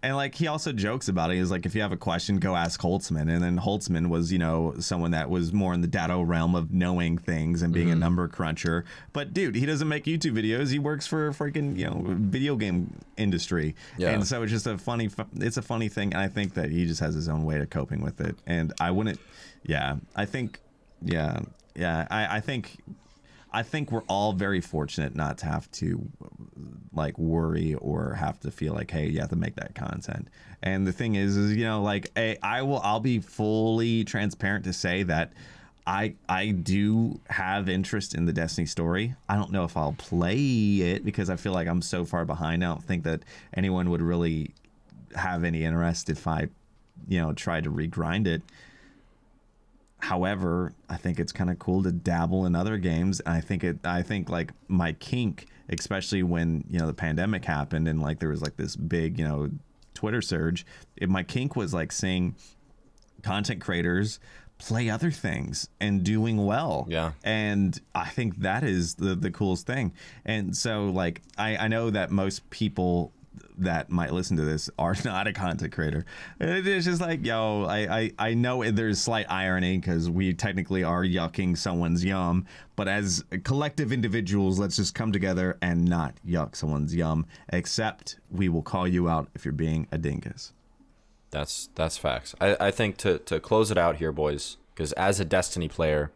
and like, he also jokes about it. He's like, if you have a question, go ask Holtzman. And then Holtzman was, someone that was more in the Dado realm of knowing things and being a number cruncher. But dude, he doesn't make YouTube videos. He works for a freaking, video game industry. Yeah. And so it's just a funny thing. And I think that he just has his own way of coping with it. And I wouldn't, I think we're all very fortunate not to have to like worry or have to feel like, hey, you have to make that content. And the thing is I'll be fully transparent to say that I do have interest in the Destiny story. I don't know if I'll play it because I feel like I'm so far behind. I don't think that anyone would really have any interest if I, tried to regrind it. However, I think it's kind of cool to dabble in other games. And I think like my kink, especially when, the pandemic happened and like there was like this big, Twitter surge. My kink was like seeing content creators play other things and doing well. Yeah. And I think that is the coolest thing. And so like, I know that most people that might listen to this are not a content creator. It's just like, yo, I know there's slight irony because we technically are yucking someone's yum, but as collective individuals, let's just come together and not yuck someone's yum, except we will call you out if you're being a dingus. That's facts. I think to close it out here, boys, because as a Destiny player,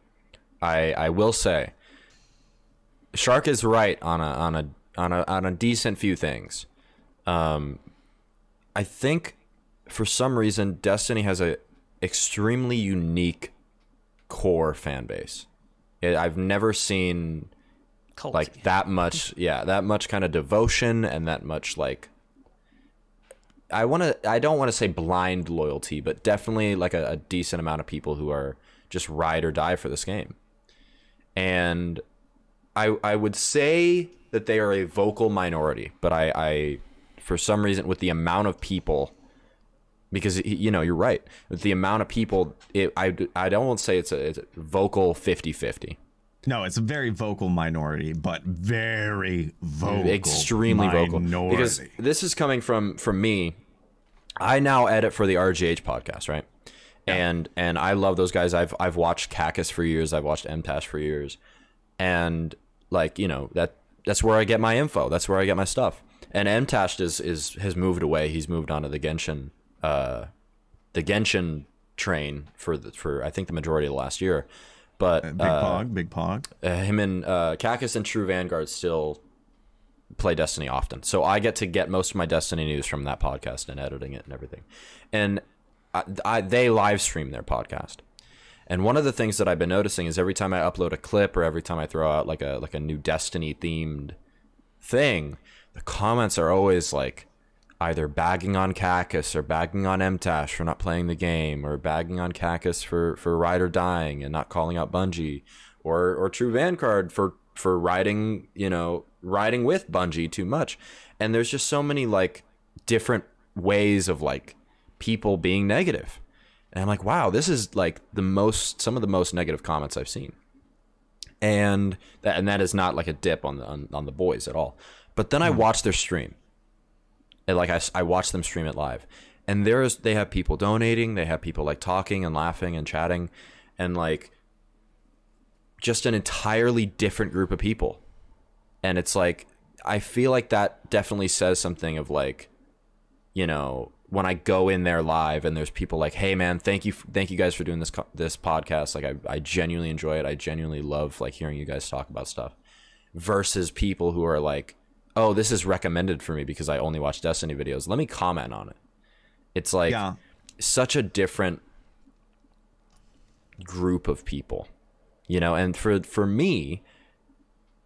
I will say Sharkk is right on a decent few things. I think for some reason Destiny has a extremely unique core fan base. I've never seen Culty. like that much, that much kind of devotion and that much like I don't want to say blind loyalty, but definitely like a decent amount of people who are just ride or die for this game. And I would say that they are a vocal minority, but I for some reason with the amount of people, because you know you're right, with the amount of people, I don't want to say it's a vocal 50-50. No, it's a very vocal minority, but very vocal, extremely vocal. Because this is coming from me. I now edit for the RGH podcast, right? Yeah. And I love those guys. I've watched Cactus for years. I've watched MTash for years, and like you know that's where I get my info. That's where I get my stuff. And MTash has moved away. He's moved on to the Genshin train for I think the majority of the last year. But Big Pog. Him and Cactus and True Vanguard still play Destiny often. So I get most of my Destiny news from that podcast and editing it and everything. And they live stream their podcast. And one of the things that I've been noticing is every time I upload a clip or every time I throw out like a new Destiny themed thing, the comments are always like either bagging on Cactus or bagging on MTash for not playing the game, or bagging on Cactus for ride or dying and not calling out Bungie, or True Vanguard for riding with Bungie too much. And there's just so many like different ways of like people being negative. And I'm like, wow, this is like some of the most negative comments I've seen. And that is not like a dip on the boys at all. But then I watch their stream. And like I watch them stream it live, and they have people donating, they have people like talking and laughing and chatting, and like just an entirely different group of people. And it's like I feel like that definitely says something of like, you know, when I go in there live and there's people like, hey man, thank you guys for doing this podcast. Like I genuinely enjoy it. I genuinely love like hearing you guys talk about stuff, versus people who are like, oh, this is recommended for me because I only watch Destiny videos. Let me comment on it. It's like such a different group of people, you know? And for me,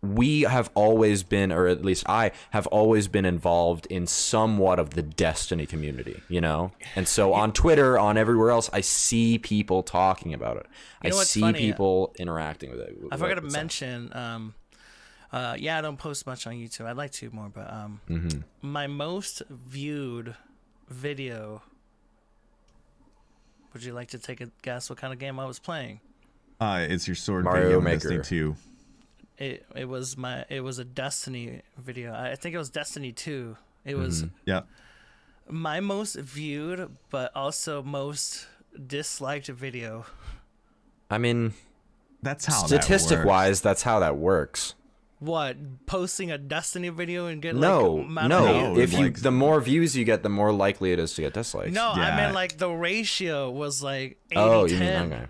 we have always been, or at least I have always been involved in somewhat of the Destiny community, you know? And so on Twitter, on everywhere else, I see people talking about it. I see people interacting with it. I forgot to mention, I don't post much on YouTube. I'd like to more, but my most viewed video. Would you like to take a guess what kind of game I was playing? It's your sword Mario video, Maker. Destiny 2. It was a Destiny video. I think it was Destiny 2. It was my most viewed, but also most disliked video. I mean, that's how statistic wise, that's how that works. What, posting a Destiny video and get no. If you the more views you get, the more likely it is to get dislikes. No, I meant like the ratio was like 80-10. Oh, you mean okay.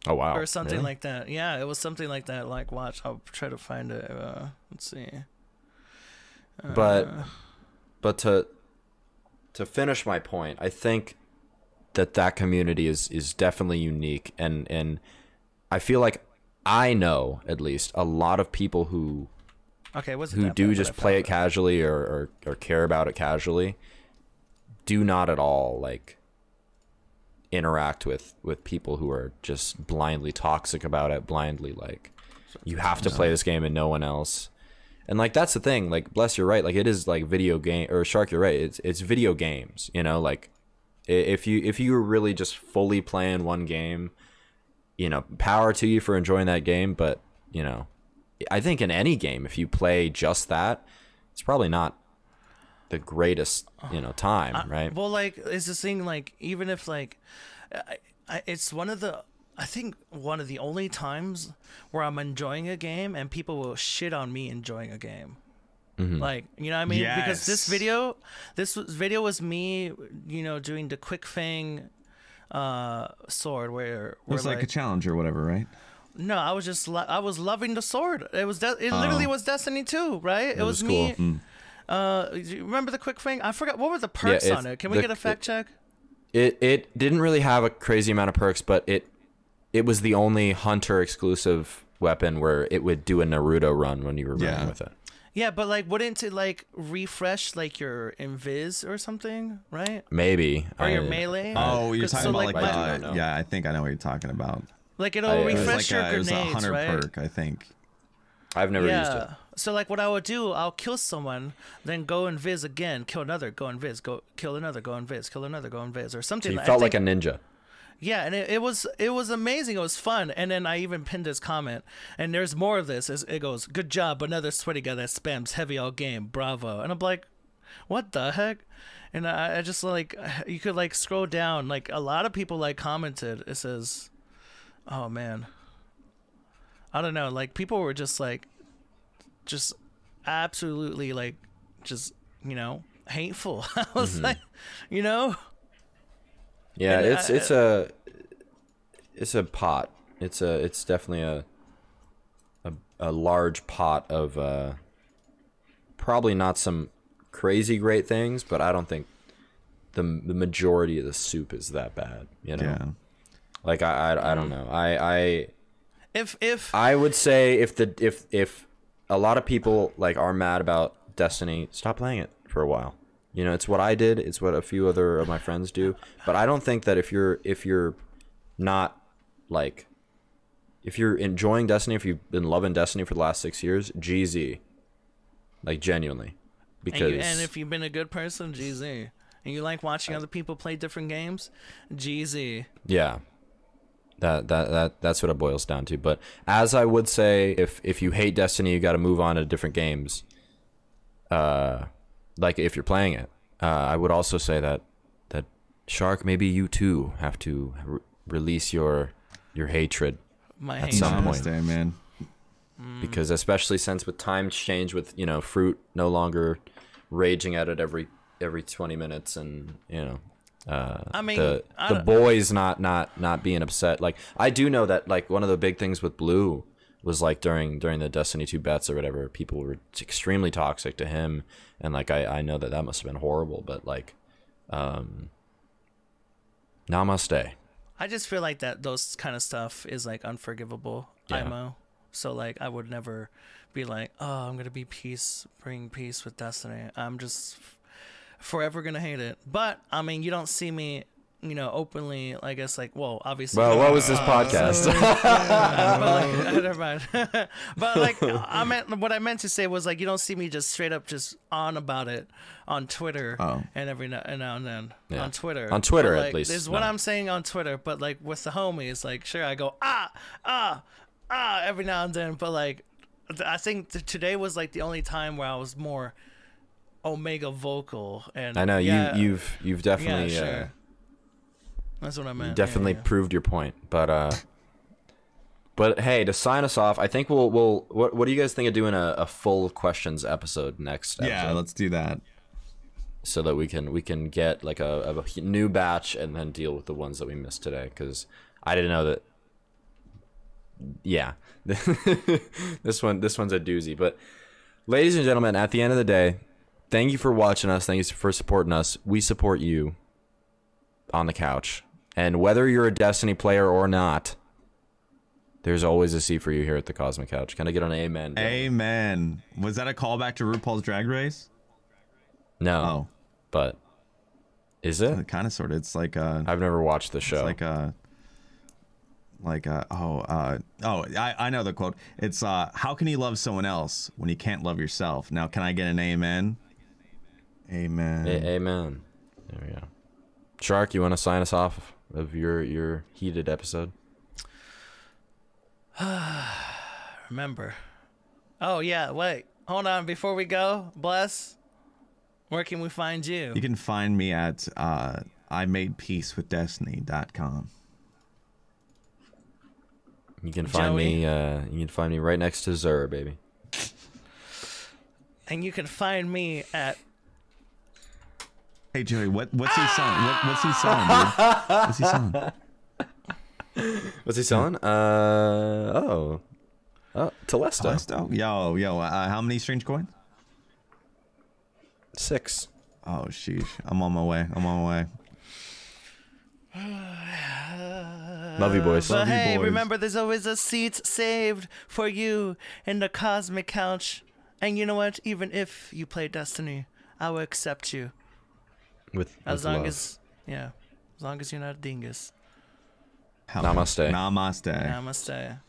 Oh wow. Or something like that. Yeah, it was something like that. Like, watch, I'll try to find it. Let's see. But to finish my point, I think that community is definitely unique, and I feel like I know at least a lot of people who do just play it casually or care about it casually, do not at all like interact with people who are just blindly toxic about it, blindly like you have to play this game and no one else. And like that's the thing, like Bless, you're right, like it is like video game, or Sharkk, you're right, it's video games, you know, like if you really just fully playing one game, you know, power to you for enjoying that game. But, you know, I think in any game, if you play just that, it's probably not the greatest, time, right? Well, like, it's this thing, like, even if, like, it's I think one of the only times where I'm enjoying a game and people will shit on me enjoying a game. Like, you know what I mean? Yes. Because this video was me, doing the quick fang sword where It was like a challenge or whatever, right? no, I was just I was loving the sword. It was it literally was Destiny 2, right? It was me. cool. Do you remember the quick fang? I forgot what were the perks on it. Can we get a fact check? It didn't really have a crazy amount of perks, but it was the only hunter exclusive weapon where it would do a Naruto run when you were running with it. Yeah, but like, wouldn't it like refresh like your invis or something, right? Maybe. Or your melee? Oh, you're 'Cause- talking so, about like, like, my- yeah, I think I know what you're talking about. Like it'll it was refresh your it was a grenades, hunter right? perk, I think. I've never used it. So like what I would do, I'll kill someone, then go invis again, kill another, go invis, go kill another, go invis, kill another, go invis, or something. So you I felt think- like a ninja. Yeah, and it was amazing. It was fun. And then I even pinned this comment, and there's more of this. It goes, "Good job, another sweaty guy that spams heavy all game. Bravo." And I'm like, what the heck? And I just like, you could like scroll down. Like a lot of people like commented. It says, "Oh man, I don't know." Like people were just like, just absolutely like, just hateful. I was like, Yeah, And it's a pot. It's definitely a large pot of probably not some crazy great things, but I don't think the majority of the soup is that bad. Yeah. Like I don't know. if I would say if a lot of people like are mad about Destiny, stop playing it for a while. It's what I did. It's what a few other of my friends do. But I don't think that if you're not like, if you're enjoying Destiny, if you've been loving Destiny for the last 6 years, GZ, like genuinely, because and if you've been a good person, GZ, and you like watching other people play different games, GZ. yeah, that's what it boils down to. But as I would say, if you hate Destiny, you got to move on to different games. Like if you're playing it, I would also say that Sharkk, maybe you too have to release your hatred My at hate. some point, Namaste, man. because especially since with times change, with Fruit no longer raging at it every 20 minutes, and I mean, the boys not being upset. Like I do know that like one of the big things with Blue was like during the Destiny 2 bets or whatever, people were extremely toxic to him, and like I know that must have been horrible, but like namaste. I just feel like that those kind of stuff is like unforgivable. Yeah. IMO. So like I would never be like, oh, I'm gonna bring peace with Destiny. I'm just forever gonna hate it. But I mean, you don't see me, openly. I guess like, well, obviously. Well, what was this podcast? But like, never mind. But like, what I meant to say was like, you don't see me just straight up just on about it on Twitter and every now and then on Twitter. On Twitter, But, at like, least. This is what I'm saying on Twitter. But like with the homies, like sure, I go every now and then. But like, I think today was like the only time where I was more Omega vocal. And I know yeah, you've definitely yeah, sure. That's what I meant. definitely Yeah. proved your point, but hey, to sign us off, I think we'll what do you guys think of doing a full questions episode next episode? Yeah, let's do that. So that we can get like a new batch and then deal with the ones that we missed today, because I didn't know that. Yeah, this one's a doozy. But ladies and gentlemen, at the end of the day, thank you for watching us. Thank you for supporting us. We support you on the couch, and whether you're a Destiny player or not, there's always a seat for you here at the Cosmic Couch. Can I get an amen? Amen. Was that a callback to RuPaul's Drag Race? No. Oh, But is it? kind of, sort of. It's like I've never watched the show. It's I know the quote. It's how can you love someone else when you can't love yourself? Now, can I get an amen? Amen. Amen. There we go. Sharkk, you want to sign us off of your heated episode? Remember. Oh yeah, wait. Hold on before we go. Bless. Where can we find you? You can find me at ImadePeaceWithDestiny.com. You can find Joey? me. You can find me right next to Zur, baby. And you can find me at. Hey Joey, what's he selling? What's he selling, dude? What's he selling? What's he selling? Telesto. Telesto? Yo, how many strange coins? 6. Oh sheesh, I'm on my way. Love you, boys. But Love you, hey, boys. remember, there's always a seat saved for you in the cosmic couch. And you know what? Even if you play Destiny, I will accept you. As long as you're not a dingus. Namaste. Namaste. Namaste.